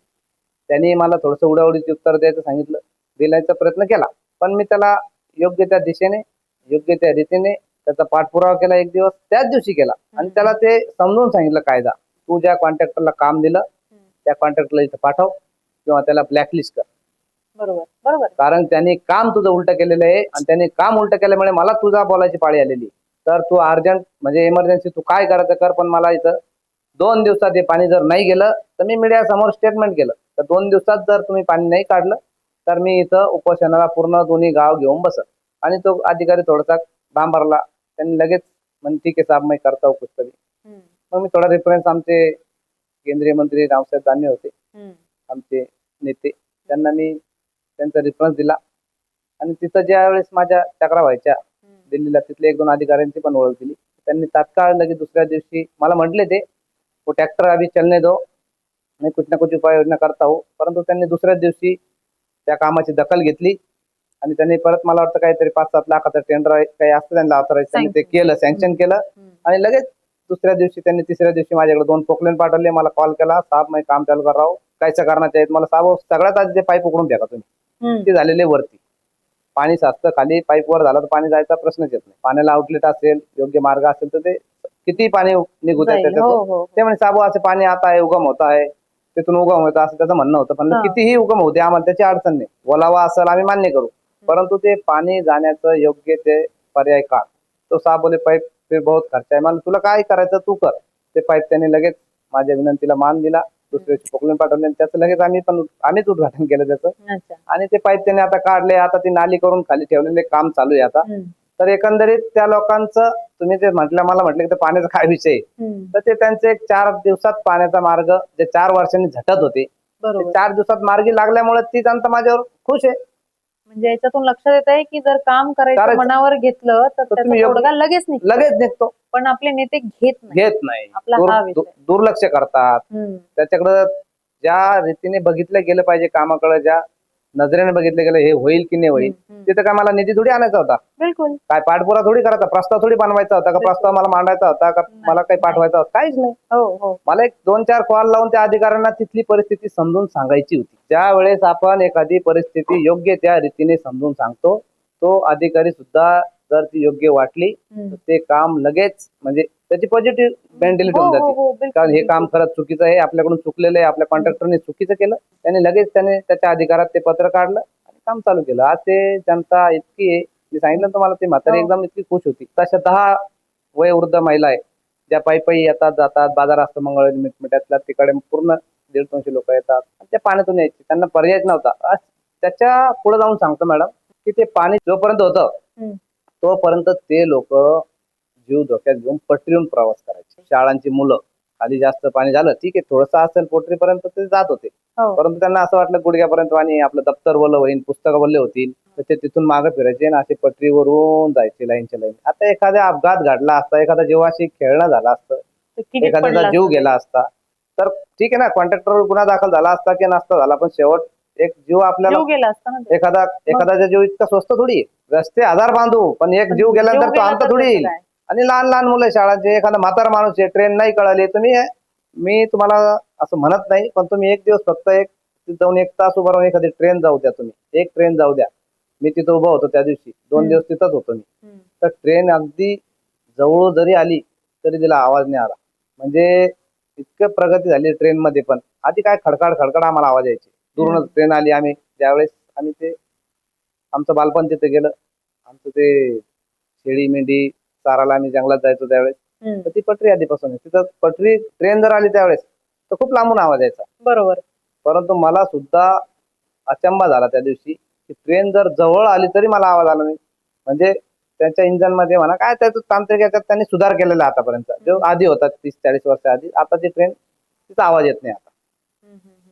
त्यांनी मला थोडंसं उडावडीचे उत्तर द्यायचं सांगितलं, देण्याचा प्रयत्न केला. पण मी त्याला योग्य त्या दिशेने, योग्य त्या रीतीने त्याचा पाठपुरावा केला. एक दिवस त्याच दिवशी केला आणि त्याला ते समजून सांगितलं कायदा. तू ज्या कॉन्ट्रॅक्टरला काम दिलं त्या कॉन्ट्रॅक्टरला इथं पाठव किंवा त्याला ब्लॅकलिस्ट कर. बरोबर बरोबर. कारण त्यांनी काम तुझं उलट केलेलं आहे आणि त्यांनी काम उलट केल्यामुळे मला तुझा बोलायची पाळी आलेली. तर तू अर्जंट म्हणजे इमर्जन्सी तू काय करायचं कर, पण मला इथं 2 दिवसात हे पाणी जर नाही गेलं तर मी मीडिया समोर स्टेटमेंट केलं तर 2 दिवसात जर तुम्ही पाणी नाही काढलं तर मी इथं उपोषणाला पूर्ण दोन्ही गाव घेऊन बसत. आणि तो अधिकारी थोडासा भांबारला. त्यांनी लगेच म्हणजे ठीक आहे साहेब मी करता हूं कुछ तरी. मग मी थोडा रेफरन्स आमचे केंद्रीय मंत्री रावसाहेब दानवे होते, आमचे नेते, त्यांना मी त्यांचा रेफरन्स दिला आणि तिथं ज्या वेळेस माझ्या तक्रार व्हायच्या दिल्लीला, तिथले 1-2 अधिकाऱ्यांची पण ओळख दिली. त्यांनी तात्काळ लगेच दुसऱ्या दिवशी मला म्हटले ते वो ट्रॅक्टर अभी चलने दो, मैं कुछ ना कुछ उपाययोजना करता हूँ. परंतु त्यांनी दुसऱ्याच दिवशी त्या कामाची दखल घेतली आणि त्यांनी परत मला वाटतं काहीतरी 5-7 लाखाचं टेंडर काही असतं त्यांना ऑथराईज, त्यांनी ते केलं, सँक्शन केलं आणि लगेच दुसऱ्या दिवशी त्यांनी तिसऱ्या दिवशी माझ्याकडे 2 पोकलेन पाठवले. मला कॉल केला, साहेब मैं काम चालू कर रहा हूँ, कायच्या कारणाचे आहेत. मला साहेब सगळ्यात आधी ते पाईप उकडून फेका तुम्ही. ते झालेले वरती पाणी साचतं, खाली पाईप वर झालं तर पाणी जायचा प्रश्नच येत नाही. पाण्याला आउटलेट असेल, योग्य मार्ग असेल तर ते किती पाणी निघू द्या त्याच्यातून. ते म्हणजे साबू असं पाणी आता आहे, उगम होत आहे, तिथून उगम होतं असं त्याचं म्हणणं होतं. पण कितीही उगम होते आम्हाला त्याची अडचण नाही, ओलावा असेल आम्ही मान्य करू, परंतु ते पाणी जाण्याचं योग्य ते पर्याय काढ. तो साहेब बोले पाईप पे बहुत खर्च आहे. मला तुला काय करायचं तू कर. ते पाईप त्यांनी लगेच माझ्या विनंतीला मान दिला, दुसऱ्या दिवशी पोकलेन पाठवले, त्याचं लगेच आम्हीच उद्घाटन केलं त्याचं. आणि ते पाईप त्याने आता काढले, आता ती नाली करून खाली ठेवलेले काम चालू आहे आता. तर एकंदरीत त्या लोकांचं तुम्ही जे मला म्हटलं की पाण्याचा काय विषय, तर ते त्यांचे 4 दिवसात पाण्याचा मार्ग जे 4 वर्षांनी झटत होते, 4 दिवसात मार्गी लागल्यामुळे ती जनता माझ्यावर खुश आहे. म्हणजे याच्यातून लक्षात येत आहे की जर काम करायचं मनावर घेतलं तर त्याचा तोडगा लगेच निघतो. पण आपले नेते घेत नाही. आपला हा विषय. दुर्लक्ष करतात. त्याच्याकडे ज्या रीतीने बघितलं गेलं पाहिजे, कामाकडे ज्या नजरेने बघितलं गेलं हे होईल की नाही होईल, तिथं काय मला निधी थोडी आणायचा होता, बिलकुल काय पाठपुरा थोडी करायचा, प्रस्ताव थोडी बनवायचा होता का, प्रस्ताव मला मांडायचा होता का, मला काही पाठवायचा होता, काहीच नाही. मला एक 2-4 कॉल लावून त्या अधिकाऱ्यांना तिथली परिस्थिती समजून सांगायची होती. ज्या वेळेस आपण एखादी परिस्थिती योग्य त्या रीतीने समजून सांगतो, तो अधिकारी सुद्धा जर ती योग्य वाटली तर ते काम लगेच म्हणजे त्याची पॉझिटिव्ह मेंटॅलिटी होऊन जाते. कारण हे काम खरंच चुकीचं आहे, आपल्याकडून चुकलेलं आहे, आपल्या कॉन्ट्रॅक्टरने चुकीचं केलं. त्याने त्याच्या अधिकारात ते पत्र काढलं आणि काम चालू केलं. आज ते जनता इतकी आहे, मी सांगितलं तुम्हाला, ती म्हातारी एकदम इतकी खुश होती. तशा 10 वयोवृद्ध महिला आहे ज्या पायी येतात जातात, बाजार असतं मंगळवारी मिठमिठ्यातला, तिकडे पूर्ण 150-200 लोक येतात. त्या पाण्यातून यायची, त्यांना पर्यायच नव्हता. त्याच्या पुढे जाऊन सांगतो मॅडम की ते पाणी जोपर्यंत होतं तोपर्यंत ते लोक जीव धोक्यात घेऊन पटरीहून प्रवास करायचे. शाळांची मुलं, खाली जास्त पाणी झालं ठीक आहे, थोडंसं असेल पोटरीपर्यंत ते जात होते, परंतु त्यांना असं वाटलं गुडघ्यापर्यंत पाणी, आपलं दप्तर वल्ल होईल, पुस्तकं वल्ले होतील, तर ते तिथून मागे फिरायचे आणि असे पटरीवरून जायचे लाईनच्या लाईन. आता एखादा अपघात घडला असता, एखादा जीवाशी खेळणं झालं असतं, एखाद्याचा जीव गेला असता तर ठीक आहे ना, कॉन्ट्रॅक्टरवर गुन्हा दाखल झाला असता की नसता झाला, पण शेवट एक जीव आपल्याला गेला असता. एखाद्याचा जीव इतका स्वस्त थोडी. रस्ते हजार बांधू पण एक जीव गेल्यानंतर तो अंत थोडी येईल. आणि लहान लहान मुलं शाळाचे, एखादा म्हातारा माणूस आहे, ट्रेन नाही कळाली, मी तुम्हाला असं म्हणत नाही, पण तुम्ही एक दिवस फक्त जाऊन 1 तास उभं राहून एखादी ट्रेन जाऊ द्या, तुम्ही एक ट्रेन जाऊ द्या. मी तिथं उभं होतो त्या दिवशी, 2 दिवस तिथंच होतो मी. तर ट्रेन अगदी जवळ जरी आली तरी तिला आवाज नाही आला. म्हणजे इतकं प्रगती झाली ट्रेन मध्ये पण. आधी काय खडखड खडखड आम्हाला आवाज यायचे. दुरूनच ट्रेन आली, आम्ही ज्यावेळेस आम्ही ते आमचं बालपण तिथे गेलं. आमचं ते शेळी मेंढी चारायला आम्ही जंगलात जायचो त्यावेळेस. तर ती पटरी आधीपासून आहे. तिथं पटरी ट्रेन जर आली त्यावेळेस तर खूप लांबून आवाज यायचा. बरोबर. परंतु मला सुद्धा अचंबा झाला त्या दिवशी की ट्रेन जर जवळ आली तरी मला आवाज आला नाही. म्हणजे त्यांच्या इंजन मध्ये म्हणा काय त्याचं तांत्रिक याच्यात त्यांनी सुधार केलेला आहे आतापर्यंत. जो आधी होता 30-40 वर्ष आधी, आता ती ट्रेन तिचा आवाज येत नाही आता.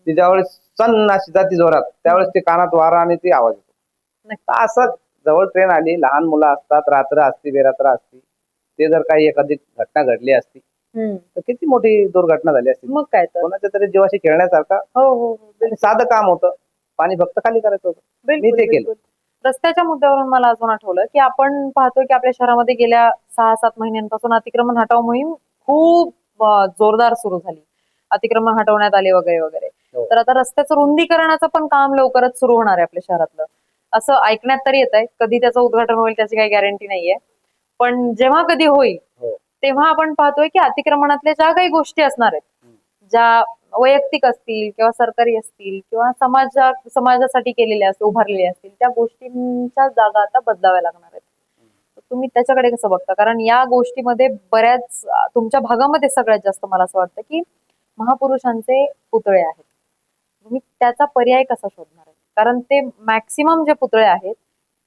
ती ज्यावेळेस सन्न अशी जाती जोरात त्यावेळेस ते कानात वारा आणि ती आवाज येतो. नक्की. तर असं जवळ ट्रेन आली, लहान मुलं असतात, रात्र असती बेरात्र असती, ते जर काही एखादी घटना घडली असती तर किती मोठी दुर्घटना झाली असती. मग काय तर. कोणाच्या तरी जीवाशी खेळण्यासारखा हो हो हो. आणि साधं काम होतं. पाणी फक्त खाली करायचं होतं. मी बिलकुल ते केलं. बिलकुल. रस्त्याच्या मुद्द्यावरून मला अजून आठवलं की आपण पाहतोय की आपल्या शहरामध्ये गेल्या 6-7 महिन्यांपासून अतिक्रमण हटाव मोहीम खूप जोरदार सुरू झाली. अतिक्रमण हटवण्यात आले वगैरे वगैरे. हो. तर आता रस्त्याचं रुंदीकरणाचं पण काम लवकरच सुरू होणार आहे आपल्या शहरातलं. असं ऐकण्यात तरी येत आहे. कधी त्याचं उद्घाटन होईल त्याची काही गॅरंटी नाहीये. पण जेव्हा कधी होईल हो. तेव्हा आपण पाहतोय की अतिक्रमणातल्या ज्या काही गोष्टी असणार आहेत, ज्या वैयक्तिक असतील किंवा सरकारी असतील किंवा समाजासाठी केलेल्या असतील, उभारलेल्या असतील, त्या गोष्टींच्या जागा आता बदलाव्या लागणार आहेत. तर तुम्ही त्याच्याकडे कसं बघता? कारण या गोष्टीमध्ये बऱ्याच तुमच्या भागामध्ये सगळ्यात जास्त मला असं वाटतं की महापुरुषांचे पुतळे आहेत. तुम्ही त्याचा पर्याय कसा शोधणार आहे? कारण ते मॅक्सिमम जे पुतळे आहेत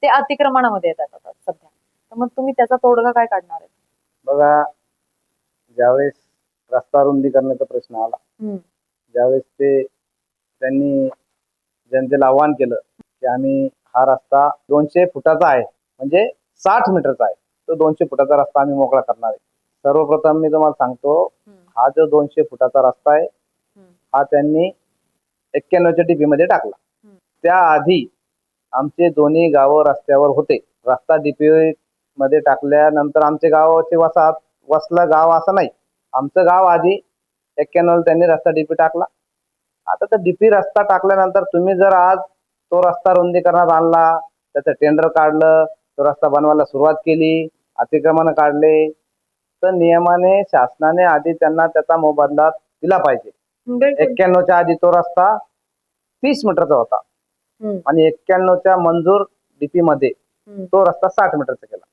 ते अतिक्रमणामध्ये येतात आता सध्या. तर मग तुम्ही त्याचा तोडगा काय काढणार आहे? बघा, ज्यावेळेस रस्ता रुंदीकरणाचा प्रश्न आला, ज्यावेळेस त्यांनी जनतेला आव्हान केलं की आम्ही हा रस्ता 200 फुटाचा आहे, म्हणजे 60 मीटरचा आहे, तो 200 फुटाचा रस्ता आम्ही मोकळा करणार आहे. सर्वप्रथम मी तुम्हाला सांगतो, हा जो 200 फुटाचा रस्ता आहे हा त्यांनी 91च्या डीपी मध्ये टाकला. त्याआधी आमचे दोन्ही गावं रस्त्यावर होते. रस्ता डीपी मध्ये टाकल्यानंतर आमचे गावाचे वसलं गाव असं नाही, आमचं गाव आधी 91 त्यांनी रस्ता डीपी टाकला. आता तर डीपी रस्ता टाकल्यानंतर तुम्ही जर आज तो रस्ता रुंदीकरणात आणला, त्याचं टेंडर काढलं, तो रस्ता बनवायला सुरुवात केली, अतिक्रमण काढले, तर नियमाने शासनाने आधी त्यांना त्याचा मोबदला दिला पाहिजे. 91च्या आधी तो रस्ता 30 मीटरचा होता आणि 91च्या मंजूर डीपी मध्ये तो रस्ता 60 मीटरचा केला.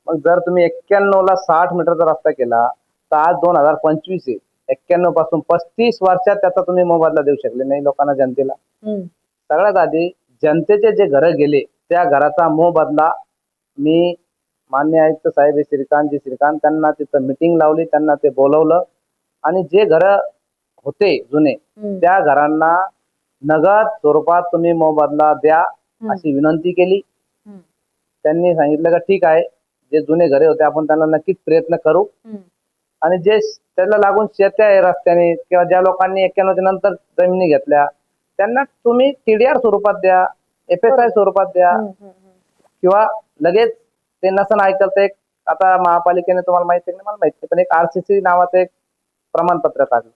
मग जर तुम्ही 91ला 60 मीटरचा रस्ता केला तर आज 2025 आहे. 91 पासून 35 वर्षात त्याचा तुम्ही मोबदला देऊ शकले नाही लोकांना, जनतेला. सगळ्यात आधी जनतेचे जे घर गेले त्या घराचा मोबदला मी मान्य आयुक्त साहेब श्रीकांत त्यांना तिथं मिटिंग लावली, त्यांना ते बोलवलं आणि जे घर होते जुने त्या घरांना नगद स्वरूपात तुम्ही मोबदला द्या अशी विनंती केली. त्यांनी सांगितलं का ठीक आहे, जे जुने घरे होते आपण त्यांना नक्कीच प्रयत्न करू आणि जे त्याला लागून शेत्या आहे रस्त्याने किंवा ज्या लोकांनी 91च्या नंतर जमिनी घेतल्या त्यांना तुम्ही TDR स्वरूपात द्या, FSI स्वरूपात द्या किंवा लगेच ते नसन ऐकलं एक आता महापालिकेने तुम्हाला माहिती आहे मला माहिती, पण एक RCC नावाचं एक प्रमाणपत्र काढलं.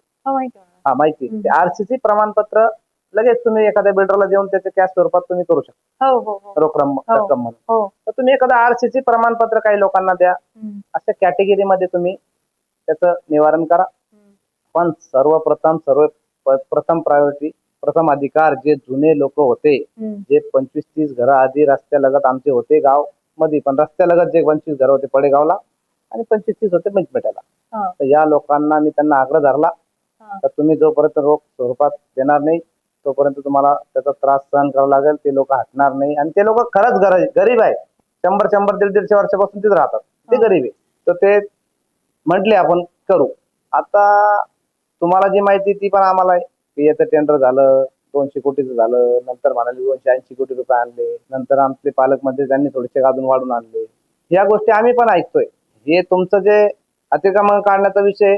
हा माहिती. ते RCC प्रमाणपत्र लगेच तुम्ही एखाद्या बिल्डरला देऊन त्याचे कॅश स्वरूपात तुम्ही करू शकता, रोख रक्कम म्हणून. तर तुम्ही एखादं RCC प्रमाणपत्र काही लोकांना द्या, अशा कॅटेगरीमध्ये तुम्ही त्याचं निवारण करा. पण प्रथम प्रायोरिटी, प्रथम अधिकार जे जुने लोक होते, जे 25-30 घरं आधी रस्त्यालगत आमचे होते गाव मध्ये, पण रस्त्यालगत जे 25 घरं होते पडेगावला आणि 25-30 होते मंचपेट्याला, तर या लोकांना मी त्यांना आग्रह धरला तर तुम्ही जोपर्यंत रोख स्वरूपात देणार नाही तोपर्यंत तुम्हाला त्याचा त्रास सहन करावा लागेल. ते लोक हटणार नाही आणि ते लोक खरंच गरीब आहे, 100-100, 150 वर्षापासून तिथे राहतात, ते गरीब आहे. तर ते म्हटले आपण करू. आता तुम्हाला जी माहिती ती पण आम्हाला आहे की याचं टेंडर झालं 200 कोटीचं झालं, नंतर म्हणाले 280 कोटी रुपये आणले, नंतर आमचे पालकमंत्री त्यांनी थोडेसे अजून वाढून आणले. या गोष्टी आम्ही पण ऐकतोय. हे तुमचं जे अतिक्रमण काढण्याचा विषय,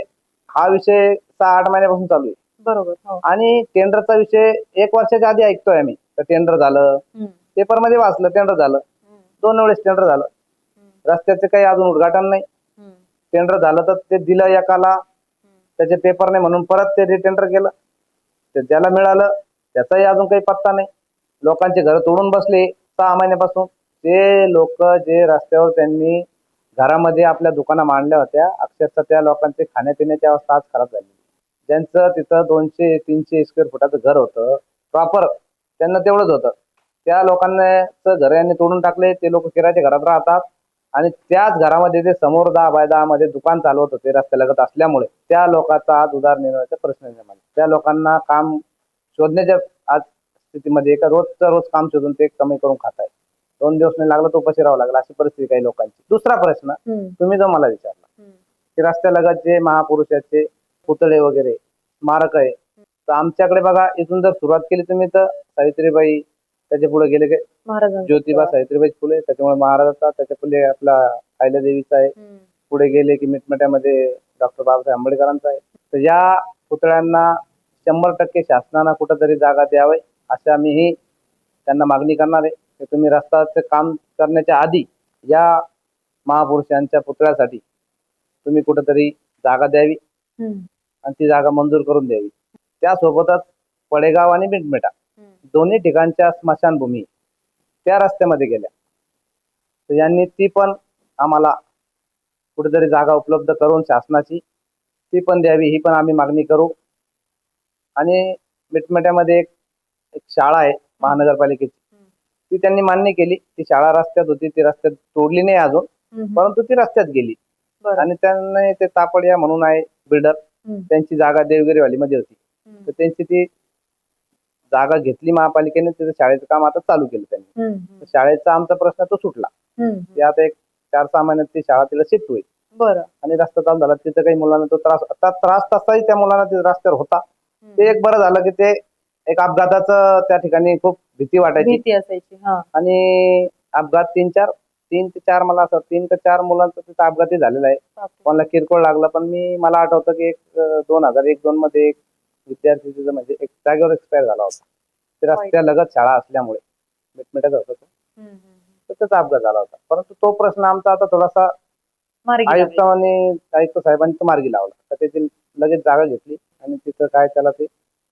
हा विषय 6-8 महिन्यापासून चालू आहे. बरोबर. आणि टेंडरचा विषय 1 वर्षाच्या आधी ऐकतोय आम्ही. तर टेंडर झालं, पेपर मध्ये वाचलं, टेंडर झालं, 2 वेळेस टेंडर झालं, रस्त्याचे काही अजून उद्घाटन नाही. टेंडर झालं तर ते दिलं एकाला, त्याचे पेपर नाही म्हणून परत ते रिटेंडर केलं, ते ज्याला मिळालं त्याचाही अजून काही पत्ता नाही. लोकांचे घर तोडून बसले 6 महिन्यापासून. ते लोक जे रस्त्यावर त्यांनी घरामध्ये आपल्या दुकानं मांडल्या होत्या, अक्षरशः त्या लोकांचे खाण्यापिण्याची अवस्था आज खराब झाली. ज्यांचं तिथं 200-300 स्क्वेअर फुटाचं घर होतं प्रॉपर, त्यांना तेवढंच होतं. त्या लोकांचं घर यांनी तोडून टाकले. ते लोक किरायाच्या घरात राहतात आणि त्याच घरामध्ये ते समोर 10 बाय 10 मध्ये दुकान चालवत होते रस्त्यालगत असल्यामुळे त्या लोकांचा आज उदरनिर्वाहाचा प्रश्न निर्माण झाला. त्या लोकांना काम शोधण्याच्या आज स्थितीमध्ये एका रोजचं रोज काम शोधून ते कमी करून खात आहे. 2 दिवस नाही लागला तो उपाशी राहावं लागला, अशी परिस्थिती काही लोकांची. दुसरा प्रश्न तुम्ही जो मला विचारला की रस्त्यालगत जे महापुरुषाचे पुतळे वगैरे स्मारक आहे, तर आमच्याकडे बघा इथून जर सुरुवात केली तुम्ही तर सावित्रीबाई, त्याच्या पुढे गेले की ज्योतिबा सावित्रीबाई फुले, त्याच्यामुळे महाराजांचा, त्याच्या पुढे आपला अहिल्यादेवीचा आहे, पुढे गेले की मिटमट्यामध्ये डॉक्टर बाबासाहेब आंबेडकरांचा आहे. तर या पुतळ्यांना 100% शासनानं कुठंतरी जागा द्यावी अशी आम्हीही त्यांना मागणी करणार आहे की तुम्ही रस्त्याचं काम करण्याच्या आधी या महापुरुषांच्या पुतळ्यासाठी तुम्ही कुठंतरी जागा द्यावी आणि ती जागा मंजूर करून द्यावी. त्यासोबतच पडेगाव आणि मिटमेटा दोन्ही ठिकाणच्या स्मशानभूमी त्या रस्त्यामध्ये गेल्या, तर यांनी ती पण आम्हाला कुठेतरी जागा उपलब्ध करून शासनाची ती पण द्यावी, ही पण आम्ही मागणी करू. आणि मिटमेट्यामध्ये एक शाळा आहे महानगरपालिकेची, ती त्यांनी मान्य केली. ती शाळा रस्त्यात होती, ती रस्त्यात तोडली नाही अजून, परंतु ती रस्त्यात गेली. आणि त्यांनी ते तापडिया म्हणून आहे बिल्डर, त्यांची जागा देवगिरीवालीमध्ये होती, तर त्यांची ती जागा घेतली महापालिकेने. तिथं शाळेचं काम आता चालू केलं त्यांनी. तर शाळेचा आमचा प्रश्न तो सुटला. ते आता एक 4-6 महिन्यात ती शाळा तिला शिफ्ट होईल. बरं. आणि रस्ता चालू झाला, तिथं काही मुलांना तो त्रास तसाही त्या मुलांना तिथं रस्त्यावर होता. ते एक बरं झालं की ते एक अपघाताचं त्या ठिकाणी खूप भीती वाटायची. भीती असायची. आणि अपघात 3 ते 4 मला असं 3 ते 4 मुलांचा तिथं अपघातही झालेला आहे. कोणाला किरकोळ लागला, पण मला आठवतं की 2001-2 मध्ये एक विद्यार्थी तिथं म्हणजे एक जागेवर एक्सपायर झाला होता. ते रस्त्यालगत शाळा असल्यामुळे मिटमिटत होता तो, तर त्याचा अपघात झाला होता. परंतु तो प्रश्न आमचा आता थोडासा आयुक्त साहेबांनी तो मार्गी लावला. तर त्याची लगेच जागा घेतली आणि तिथं काय त्याला ते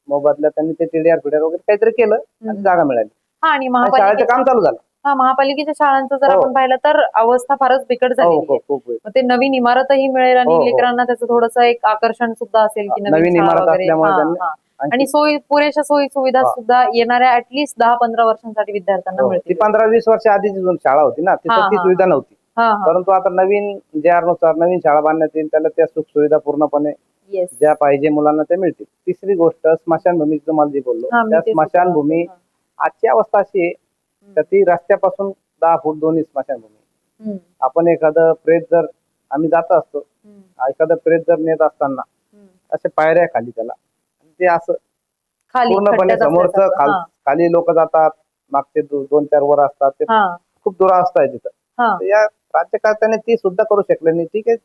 मोबदल्यात त्यांनी ते TDR वगैरे काहीतरी केलं आणि जागा मिळाली. आणि शाळेचं काम चालू झालं. महापालिकेच्या शाळांचं जर हो. आपण पाहिलं तर अवस्था फारच बिकट झालेली आहे. खूप मग ते नवीन इमारतही मिळेल आणि हो. लेकरांना त्याचं थोडंसं एक आकर्षण सुद्धा असेल की नवीन शाळा इमारत वगैरे. असल्यामुळे हा, त्यांनी हा. आणि पुरेशा सोयी सुविधा सुद्धा येणाऱ्या ऍटलीस्ट 10-15 वर्षांसाठी विद्यार्थ्यांना ती मिळतील. 15-20 वर्ष आधीची जी शाळा होती ना, तिथं ती सुविधा नव्हती. परंतु आता नवीन JR नुसार नवीन शाळा बांधण्यात येईल, त्याला त्या सुख सुविधा पूर्णपणे ज्या पाहिजे मुलांना त्या मिळतील. तिसरी गोष्ट स्मशानभूमीची तुम्हाला जी बोललो, त्या स्मशानभूमी आजची अवस्था अशी आहे तर ती रस्त्यापासून 10 फूट दोन्ही स्मशानभूमी. आपण एखादं प्रेत जर आम्ही जात असतो, एखादं प्रेत जर नेत असताना अशा पायऱ्या खाली त्याला, ते असं पूर्णपणे समोरचं खाली लोक जातात, मागचे 2-4 वर असतात, ते खूप दुरावस्था आहे तिथं. तर या राज्यकर्त्याने ती सुद्धा करू शकले नाही. ठीक आहे,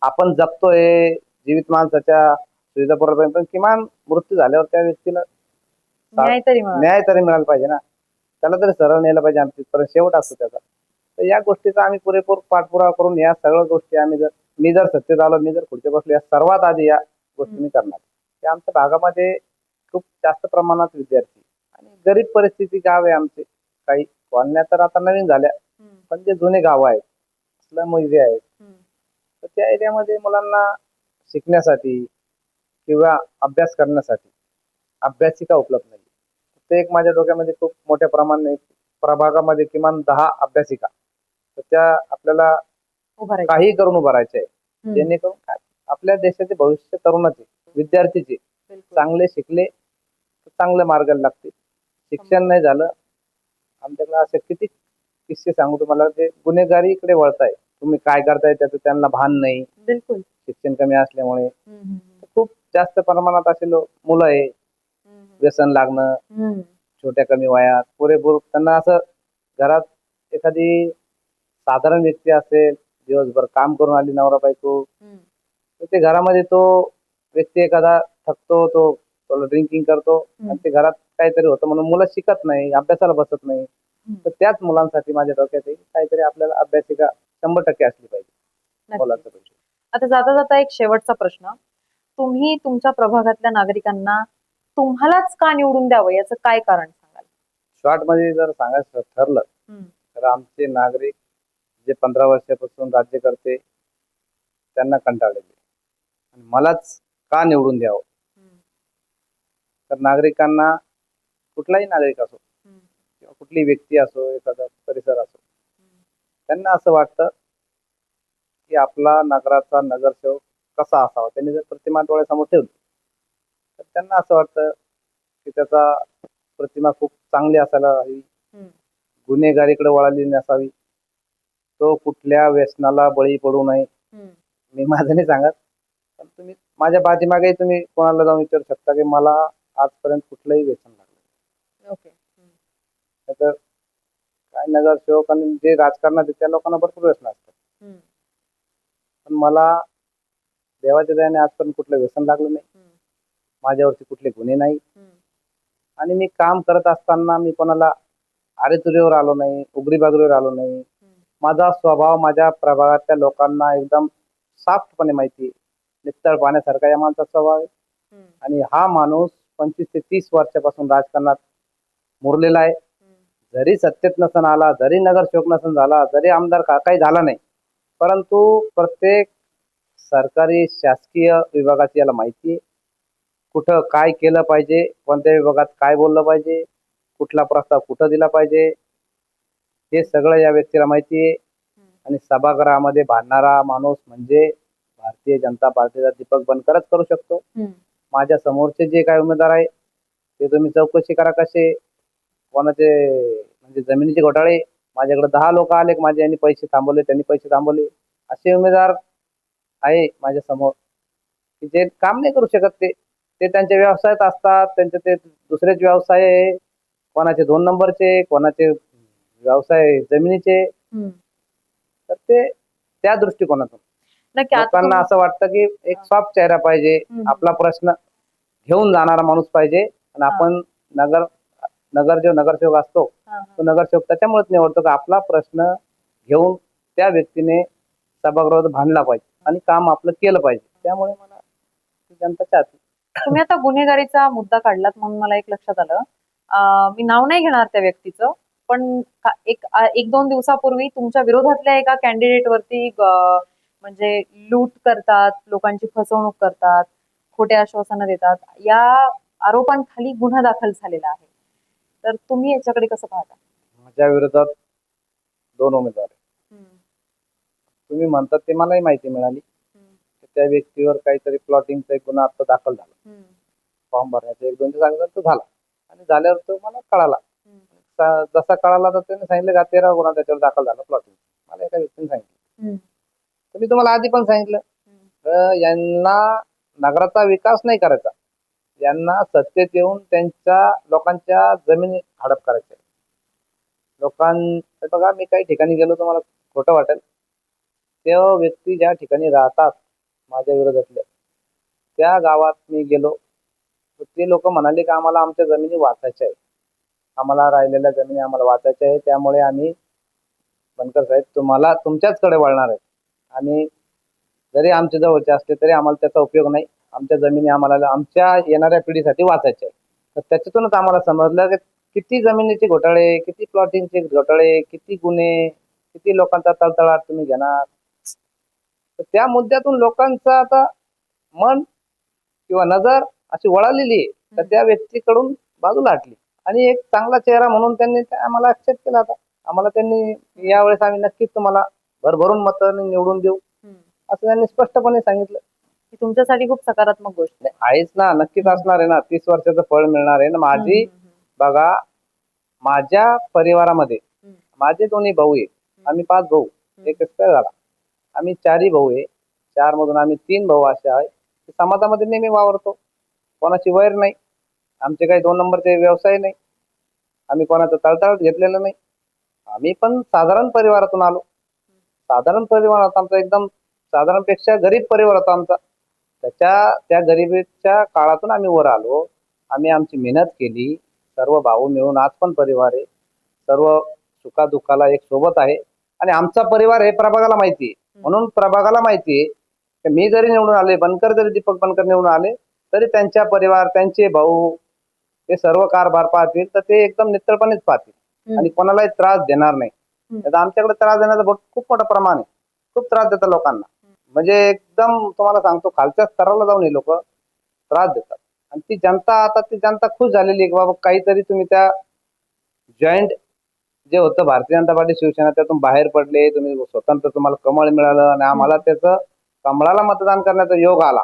आपण जगतोय जीवित माणसाच्या सुविधा पुरवठा, पण किमान मृत्यू झाल्यावर त्या व्यक्तीला न्याय तरी मिळाला पाहिजे ना, त्याला तरी सरळ नेलं पाहिजे आमची परत शेवट असतो त्याचा. तर या गोष्टीचा आम्ही पुरेपूर पाठपुरावा करून या सगळ्या गोष्टी आम्ही मी जर सत्तेत आलो, मी जर खुर्ची बसलो, या सर्वात आधी या गोष्टी मी करणार. की आमच्या भागामध्ये खूप जास्त प्रमाणात विद्यार्थी आणि गरीब परिस्थिती गाव आहे आमचे. काही कॉलन्या तर आता नवीन झाल्या, पण जे जुने गाव आहेत, स्लम एरिया आहेत, तर त्या एरियामध्ये मुलांना शिकण्यासाठी किंवा अभ्यास करण्यासाठी अभ्यासिका उपलब्ध नाही. ते एक माझ्या डोक्यामध्ये खूप मोठ्या प्रमाणात प्रभागामध्ये किमान 10 अभ्यासिका, तर त्या आपल्याला काही करून उभारायचे आहे, जेणेकरून आपल्या देशाचे भविष्य तरुणाचे विद्यार्थीचे चांगले शिकले तर चांगले मार्गाला लागतील. शिक्षण नाही झालं, आमच्याकडे असे किती किस्से सांगू तुम्हाला, ते गुन्हेगारीकडे वळताय. तुम्ही काय करताय त्याचं त्यांना भान नाही, बिलकुल शिक्षण कमी असल्यामुळे. खूप जास्त प्रमाणात असे मुलं आहे, व्यसन लागणं छोट्या कमी वयात, पुरेपूर त्यांना असं घरात एखादी साधारण व्यक्ती असेल, दिवसभर काम करून आली नवरा बायको, तर ते घरामध्ये तो व्यक्ती एखादा थकतो, तो ड्रिंकिंग करतो आणि ते घरात काहीतरी होतं म्हणून मुलं शिकत नाही, अभ्यासाला बसत नाही. तर त्याच मुलांसाठी माझ्या डोक्यात आहे काहीतरी आपल्याला अभ्यासिका 100% असली पाहिजे मुलांचं भविष्य. आता जाता जाता एक शेवटचा प्रश्न, तुम्ही तुमच्या प्रभागातल्या नागरिकांना तुम्हालाच का निवडून द्यावं याचं काय कारण सांगाल? शॉर्ट मध्ये जर सांगायचं ठरलं तर आमचे नागरिक जे 15 वर्षापासून राज्य करते त्यांना कंटाळलेले आणि मलाच का निवडून द्यावं. तर नागरिकांना, कुठलाही नागरिक असो किंवा कुठली व्यक्ती असो, एखादा परिसर असो, त्यांना असं वाटतं की आपला नगराचा नगरसेवक कसा असावा. त्यांनी जर प्रतिमा डोळ्यासमोर ठेवली तर त्यांना असं वाटतं की त्याचा प्रतिमा खूप चांगली असायला हवी, गुन्हेगारीकडे वळालेली नसावी, तो कुठल्या व्यसनाला बळी पडू नये. मी माझं नाही सांगत, पण तुम्ही माझ्या पाठीमागे तुम्ही कोणाला जाऊन विचारू शकता की मला आजपर्यंत कुठलंही व्यसन लागलं. ओके. तर काय नगरसेवक आणि जे राजकारणात आहेत, त्या लोकांना भरपूर व्यसन असतात, पण मला देवाच्या दयाने आजपर्यंत कुठलं व्यसन लागलं नाही, माझ्यावरती कुठले गुन्हे नाही आणि मी काम करत असताना मी कोणाला आरेतुरीवर आलो नाही, उघडी बागडीवर आलो नाही. माझा स्वभाव माझ्या प्रभागातल्या लोकांना एकदम साफ्टपणे माहिती आहे. नितळ पाण्यासारखा या माणसाचा स्वभाव आहे आणि हा माणूस 25 ते 30 वर्षापासून राजकारणात मुरलेला आहे. जरी सत्तेत नसन आला, जरी नगरसेवक नसन झाला, जरी आमदार काही झाला नाही, परंतु प्रत्येक सरकारी शासकीय विभागाची याला माहिती आहे. कुठं काय केलं पाहिजे, कोणत्या विभागात काय बोललं पाहिजे, कुठला प्रस्ताव कुठं दिला पाहिजे, हे सगळं या व्यक्तीला माहिती आहे. आणि सभागृहामध्ये भांडणारा माणूस म्हणजे भारतीय जनता पार्टीचा दीपक बनकरच करू शकतो. माझ्या समोरचे जे काही उमेदवार आहे ते तुम्ही चौकशी करा, कसे कोणाचे म्हणजे जमिनीचे घोटाळे. माझ्याकडे 10 लोक आले, माझे यांनी पैसे थांबवले, त्यांनी पैसे थांबवले, असे उमेदवार आहे माझ्या समोर की जे काम नाही करू शकत. ते त्यांच्या व्यवसायात असतात, त्यांचे ते दुसरेच व्यवसाय आहे, कोणाचे 2 नंबरचे, कोणाचे व्यवसाय जमिनीचे. तर ते त्या दृष्टिकोनातून नक्की. आता लोकांना असं वाटतं की एक सॉफ्ट चेहरा पाहिजे, आपला प्रश्न घेऊन जाणारा माणूस पाहिजे. आणि आपण जो नगरसेवक असतो तो नगरसेवक त्याच्यामुळेच निवडतो की आपला प्रश्न घेऊन त्या व्यक्तीने सभागृहात भांडला पाहिजे आणि काम आपलं केलं पाहिजे. त्यामुळे मला जनता चाहते. तुम्ही आता गुन्हेगारीचा मुद्दा काढलात म्हणून मला एक लक्षात आलं. मी नाव नाही घेणार त्या व्यक्तीचं, पण एक दोन दिवसापूर्वी तुमच्या विरोधातल्या एका कॅन्डिडेट वरती म्हणजे लूट करतात, लोकांची फसवणूक करतात, खोटे आश्वासनं देतात, या आरोपांखाली गुन्हा दाखल झालेला आहे. तर तुम्ही याच्याकडे कसं पाहता? माझ्या विरोधात 2 उमेदवार आहेत. तुम्ही म्हणतात ते मलाही माहिती मिळाली. त्या व्यक्तीवर काहीतरी प्लॉटिंगचा एक गुन्हा आता दाखल झाला. फॉर्म भरण्याचा 1-2 दिवस अगोदर तो झाला आणि झाल्यावर तो मला कळाला. जसा कळाला तर त्याने सांगितलं का 13 गुन्हा त्याच्यावर दाखल झाला प्लॉटिंग. मला एका व्यक्तीने सांगितलं. तर मी तुम्हाला आधी पण सांगितलं यांना नगराचा विकास नाही करायचा, यांना सत्तेत येऊन त्यांच्या लोकांच्या जमिनी हडप करायच्या. बघा, मी काही ठिकाणी गेलो, तुम्हाला खोटं वाटेल, त्या व्यक्ती ज्या ठिकाणी राहतात माझ्या विरोधातल्या, त्या गावात मी गेलो तर ते लोक म्हणाले की आम्हाला आमच्या जमिनी वाचायच्या आहे, आम्हाला राहिलेल्या जमिनी आम्हाला वाचायच्या आहे, त्यामुळे आम्ही बनकर साहेब तुम्हाला तुमच्याचकडे वळणार आहे. आणि जरी आमच्या जवळचे असले तरी आम्हाला त्याचा उपयोग नाही, आमच्या जमिनी आम्हाला आमच्या येणाऱ्या पिढीसाठी वाचायच्या आहे. तर त्याच्यातूनच आम्हाला समजलं की किती जमिनीचे घोटाळे, किती प्लॉटिंगचे घोटाळे, किती गुन्हे, किती लोकांचा तळतळाट तुम्ही घेणार. तर त्या मुद्द्यातून लोकांचं आता मन किंवा नजर अशी वळालेली आहे. तर त्या व्यक्तीकडून बाजूला हटली आणि एक चांगला चेहरा म्हणून त्यांनी आम्हाला ऍक्सेप्ट केला. आता आम्हाला त्यांनी यावेळेस आम्ही नक्कीच तुम्हाला भरभरून मतांनी निवडून देऊ असं त्यांनी स्पष्टपणे सांगितलं. ही तुमच्यासाठी खूप सकारात्मक गोष्ट आहे. आहेच ना, नक्कीच असणार आहे ना. 30 वर्षाचं फळ मिळणार आहे ना. माझी बघा, माझ्या परिवारामध्ये माझे 2 भाऊ आहे, आम्ही 5 भाऊ, एक एक्सपायर झाला, आम्ही 4 भाऊ आहे. 4 मधून आम्ही 3 भाऊ असे आहे समाजामध्ये नेहमी वावरतो, कोणाची वैर नाही, आमचे काही 2 नंबरचे व्यवसाय नाही, आम्ही कोणाचं तळतळ घेतलेलं नाही. आम्ही पण साधारण परिवारातून आलो. साधारण परिवारात आमचा एकदम साधारणपेक्षा गरीब परिवार होता आमचा. त्या गरिबीच्या काळातून आम्ही वर आलो. आम्ही आमची मेहनत केली, सर्व भाऊ मिळून आज पण परिवार आहे, सर्व सुखादुःखाला एक सोबत आहे. आणि आमचा परिवार हे प्रभागाला माहिती आहे, म्हणून प्रभागाला माहिती आहे की मी जरी निवडून आले, बनकर जरी दीपक बनकर निवडून आले, तरी त्यांच्या परिवार, त्यांचे भाऊ ते सर्व कारभार पाहतील तर ते एकदम नितळपणेच पाहतील आणि कोणालाही त्रास देणार नाही. आता आमच्याकडे त्रास देण्याचं खूप मोठं प्रमाण आहे. खूप त्रास देतात लोकांना. म्हणजे एकदम तुम्हाला सांगतो खालच्या स्तराला जाऊन हे लोक त्रास देतात. आणि ती जनता खुश झालेली आहे की बाबा काहीतरी तुम्ही त्या जॉईंट जे होतं भारतीय जनता पार्टी शिवसेना त्यातून बाहेर पडले, तुम्ही स्वतंत्र तुम्हाला कमळ मिळालं आणि आम्हाला त्याचं कमळाला मतदान करण्याचा योग आला.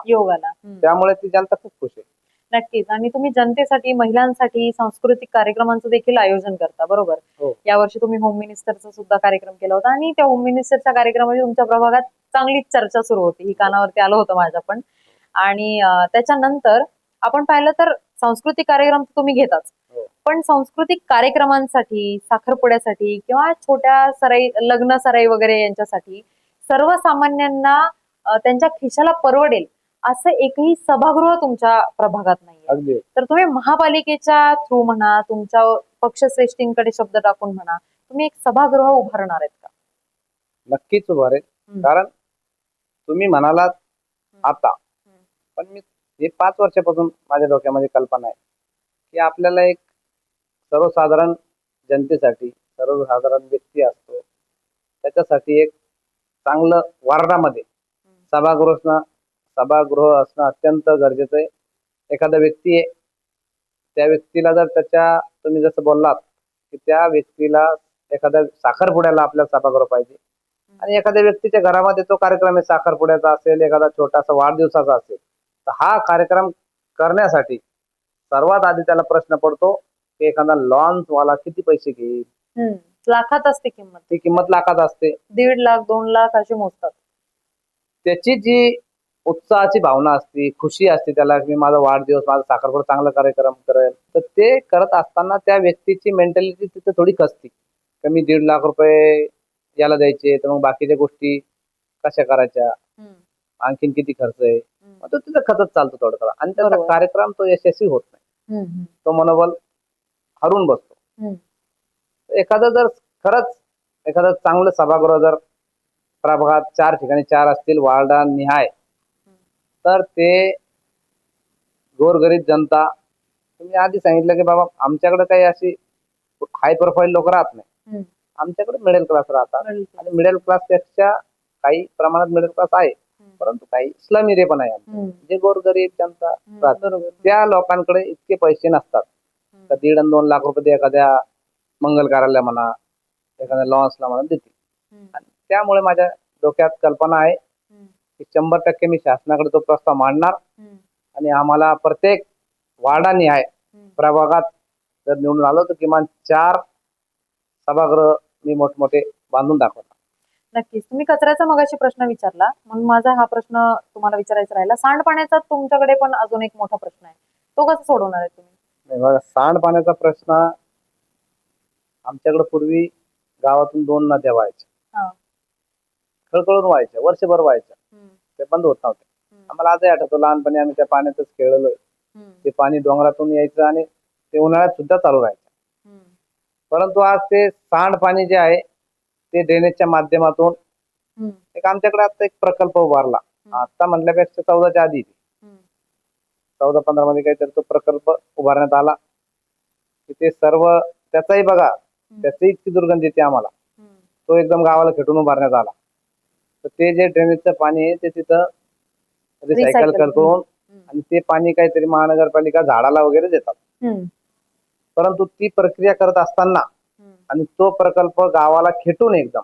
त्यामुळे ती जनता खूप खुश आहे. नक्कीच. आणि तुम्ही जनतेसाठी, महिलांसाठी सांस्कृतिक कार्यक्रमांचं देखील आयोजन करता, बरोबर? हो. यावर्षी तुम्ही होम मिनिस्टरचा सुद्धा कार्यक्रम केला होता आणि त्या होम मिनिस्टरच्या कार्यक्रमामध्ये तुमच्या प्रभागात चांगलीच चर्चा सुरू होती. ही कानावरती आलं होतं माझ्या पण. आणि त्याच्यानंतर आपण पाहिलं तर सांस्कृतिक कार्यक्रम तर तुम्ही घेताच. हो. पण सांस्कृतिक कार्यक्रमांसाठी, साखरपुड्यासाठी किंवा छोट्या सराई, लग्न सराई वगैरे यांच्यासाठी सर्वसामान्यांना त्यांच्या खिशाला परवडेल असं एकही सभागृह तुमच्या प्रभागात नाहीये. अगदी तर तुम्ही महापालिकेच्या थ्रू म्हणा, तुमच्या पक्षश्रेष्ठींकडे शब्द टाकून म्हणा, तुम्ही एक सभागृह उभारणार आहेत का? नक्कीच उभा आहे. कारण तुम्ही म्हणालात आता, पण मी हे 5 वर्षापासून माझ्या डोक्यामध्ये कल्पना आहे की आपल्याला एक सर्वसाधारण जनतेसाठी, सर्वसाधारण व्यक्ती असतो त्याच्यासाठी एक चांगलं वार्डामध्ये सभागृह असणं अत्यंत गरजेचं आहे. एखादा व्यक्ती आहे, त्या व्यक्तीला जर तुम्ही जसं बोललात की त्या व्यक्तीला एखाद्या साखरपुड्याला आपल्याला सभागृह पाहिजे आणि एखाद्या व्यक्तीच्या घरामध्ये तो कार्यक्रम आहे, साखरपुड्याचा असेल, एखादा छोटासा वाढदिवसाचा असेल, तर हा कार्यक्रम करण्यासाठी सर्वात आधी त्याला प्रश्न पडतो की एखादा लॉन्स वाला किती पैसे घेईल. लाखात असते किंमत. ती किंमत लाखात असते. 1.5 लाख 2 लाख असे मोजतात. त्याची जी उत्साहाची भावना असते, खुशी असते त्याला की माझा वाढदिवस, माझा साखरपुडा चांगला कार्यक्रम करेल, तर ते करत असताना त्या व्यक्तीची मेंटॅलिटी तिथे थोडी खचते. तर मी 1.5 लाख रुपये याला द्यायचे, तर मग बाकीच्या गोष्टी कशा करायच्या, आणखीन किती खर्च आहे, मग तो तिथं खचत चालतो थोडा आणि त्याचा कार्यक्रम तो यशस्वी होत नाही. तो मनोबल हरून बसतो. एखादं जर खरंच एखादं चांगलं सभागृह जर प्रभागात 4 ठिकाणी 4 असतील वार्डा निहाय, तर ते गोरगरीब जनता, तुम्ही आधी सांगितलं की बाबा आमच्याकडे काही अशी हाय प्रोफाईल लोक राहत नाही. आमच्याकडे मिडल क्लास राहतात आणि मिडल क्लास पेक्षा काही प्रमाणात मिडल क्लास आहे, परंतु काही स्लम एरिया पण आहे जे गोरगरीब जनता राहतात. त्या लोकांकडे इतके पैसे नसतात तर 1.5 आणि 2 लाख रुपये एखाद्या मंगल कार्यालय म्हणा, एखाद्या लॉन्सला म्हणा देतील. आणि त्यामुळे माझ्या डोक्यात कल्पना आहे की 100% मी शासनाकडे तो प्रस्ताव मांडणार आणि आम्हाला प्रत्येक वार्डानिहाय प्रभागात जर निवडून आलो तर किमान 4 सभागृह मी मोठमोठे बांधून दाखवणार. नक्कीच. तुम्ही कचऱ्याचा मगाशी प्रश्न विचारला, म्हणून माझा हा प्रश्न तुम्हाला विचारायचा राहिला. सांडपाण्याचा तुमच्याकडे पण अजून एक मोठा प्रश्न आहे, तो कसा सोडवणार आहे तुम्ही? नाही बघा, सांडपाण्याचा प्रश्न आमच्याकडे पूर्वी गावातून 2 नद्या व्हायच्या, खळखळून व्हायच्या, वर्षभर व्हायच्या, ते बंद होत नव्हते. आम्हाला आजही आठवतो लहानपणी आम्ही त्या पाण्यातच खेळलोय. ते पाणी डोंगरातून यायचं आणि ते उन्हाळ्यात सुद्धा चालू राहायचं. परंतु आज ते सांडपाणी जे आहे ते ड्रेनेजच्या माध्यमातून एक आमच्याकडे आता एक प्रकल्प उभारला. आता म्हटल्यापेक्षा 14च्या आधी 14-15 मध्ये काहीतरी तो प्रकल्प उभारण्यात आला की ते सर्व त्याचाही बघा, त्याची इतकी दुर्गंधी येते आम्हाला, तो एकदम गावाला खेटून उभारण्यात आला. तर ते जे ड्रेनेजचं पाणी आहे ते तिथं रिसायकल करून आणि ते पाणी काहीतरी महानगरपालिका झाडाला वगैरे देतात. परंतु ती प्रक्रिया करत असताना आणि तो प्रकल्प गावाला खेटून एकदम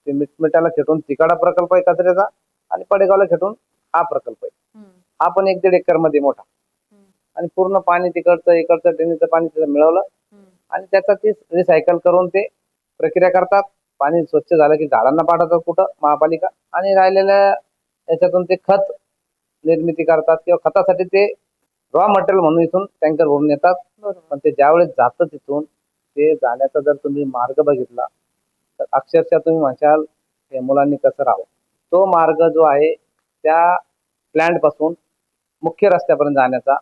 ते मिटमिटाला खेटून तिकडा प्रकल्प आहे कचऱ्याचा आणि पडेगावला खेटून हा प्रकल्प आहे. हा पण 1-1.5 एकर मध्ये मोठा आणि पूर्ण पाणी तिकडचं इकडचं ड्रेनेजचं पाणी तिथं मिळवलं आणि त्याचा ते रिसायकल करून ते प्रक्रिया करतात. पाणी स्वच्छ झालं की झाडांना पाठवतात कुठं महापालिका आणि राहिलेल्या याच्यातून ते खत निर्मिती करतात किंवा खतासाठी ते रॉ मटेरियल म्हणून इथून टँकर भरून येतात. पण ते ज्यावेळेस जातं तिथून ते जाण्याचा जर तुम्ही मार्ग बघितला तर अक्षरशः तुम्ही म्हणशाल हे मुलांनी कसं राहावं. तो मार्ग जो आहे त्या प्लॅन्ट पासून मुख्य रस्त्यापर्यंत जाण्याचा,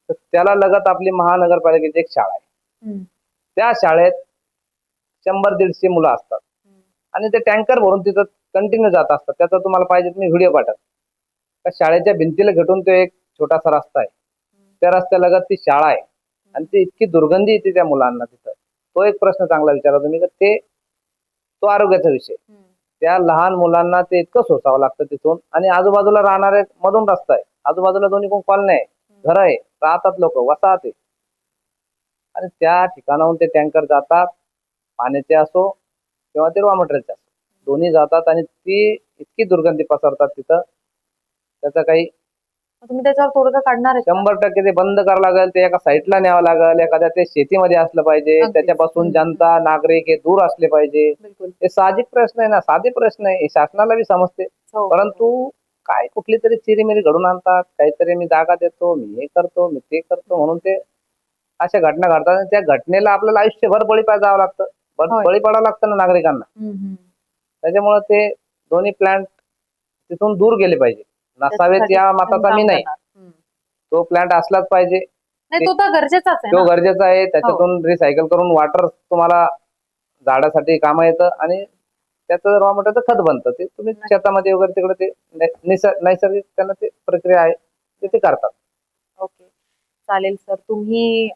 तर त्याला लगत आपली महानगरपालिकेची एक शाळा आहे. त्या शाळेत 100-150 मुलं असतात आणि ते टँकर भरून तिथं कंटिन्यू जात असतात. त्याचा तुम्हाला पाहिजे तुम्ही व्हिडिओ पाठवा. त्या शाळेच्या भिंतीला घेटून तो एक छोटासा रस्ता आहे, त्या रस्त्यालगत ती शाळा आहे आणि ती इतकी दुर्गंधी येते त्या मुलांना तिथं. तो एक प्रश्न चांगला विचारा तुम्ही, तर ते तो आरोग्याचा विषय. त्या लहान मुलांना ते इतकं सोसावं लागतं तिथून, आणि आजूबाजूला राहणारे मधून रस्ता आहे, आजूबाजूला दोन्ही कोण कॉलनी आहे, घर आहे, राहतात लोक, वसाहत आहे, आणि त्या ठिकाणाहून ते टँकर जातात, पाण्याचे असो किंवा ते रॉ मटेरियलचे असो, दोन्ही जातात आणि ती इतकी दुर्गंधी पसरतात तिथं, त्याचा काही मग तुम्ही त्याच्यावर तोडगा काढणार आहे का? 100% ते बंद करावं लागेल. ते एका साईडला न्यावं लागेल, एखाद्या ते शेतीमध्ये असलं पाहिजे, अगदीच. त्याच्यापासून जनता नागरिक हे दूर असले पाहिजे. बिलकुल. हे साहजिक प्रश्न आहे ना, साधे प्रश्न आहे, हे शासनाला बी समजते. हो. परंतु काय कुठली तरी चिरीमिरी घडून आणतात, काहीतरी मी जागा देतो, मी हे करतो, मी ते करतो, म्हणून ते अशा घटना घडतात, आणि त्या घटनेला आपल्याला आयुष्यभर बळी जावं लागतं, होय. बळी पडावं लागतं ना नागरिकांना. त्याच्यामुळे ते दोन्ही प्लांट तिथून दूर गेले पाहिजे. नसावेत त्याच्यासाठी या तुम्ही मताचा मी काम नाही. करणार. तो प्लांट असलाच पाहिजे, नाही, तो तर गरजेचाच आहे तो ना. गरजेचा आहे. त्याच्यातून रिसायकल करून वॉटर तुम्हाला झाडासाठी कामं येतं, आणि त्याचं रॉ मटेरियल खत बनतं. ते तुम्ही शेतामध्ये वगैरे तिकडे ते नैसर्गिक त्यांना ते प्रक्रिया आहे, ते करतात. ओके, चालेल सर. तुम्ही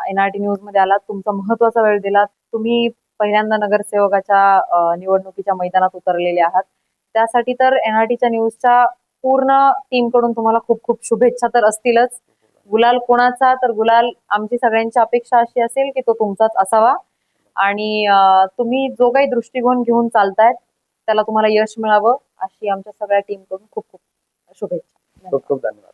एनआरटी न्यूज मध्ये आलात, तुमचा महत्वाचा वेळ दिलात. तुम्ही पहिल्यांदा नगरसेवकाच्या निवडणुकीच्या मैदानात उतरलेले आहात. त्यासाठी तर एनआरटीच्या न्यूजच्या पूर्ण टीम कडून तुम्हाला खूप खूप शुभेच्छा तर असतीलच. गुलाल कोणाचा, तर गुलाल आमची सगळ्यांची अपेक्षा अशी असेल की तो तुमचाच असावा, आणि तुम्ही जो काही दृष्टिकोन घेऊन चालतायत त्याला तुम्हाला यश मिळावं, अशी आमच्या सगळ्या टीम कडून खूप खूप शुभेच्छा. खूप खूप धन्यवाद.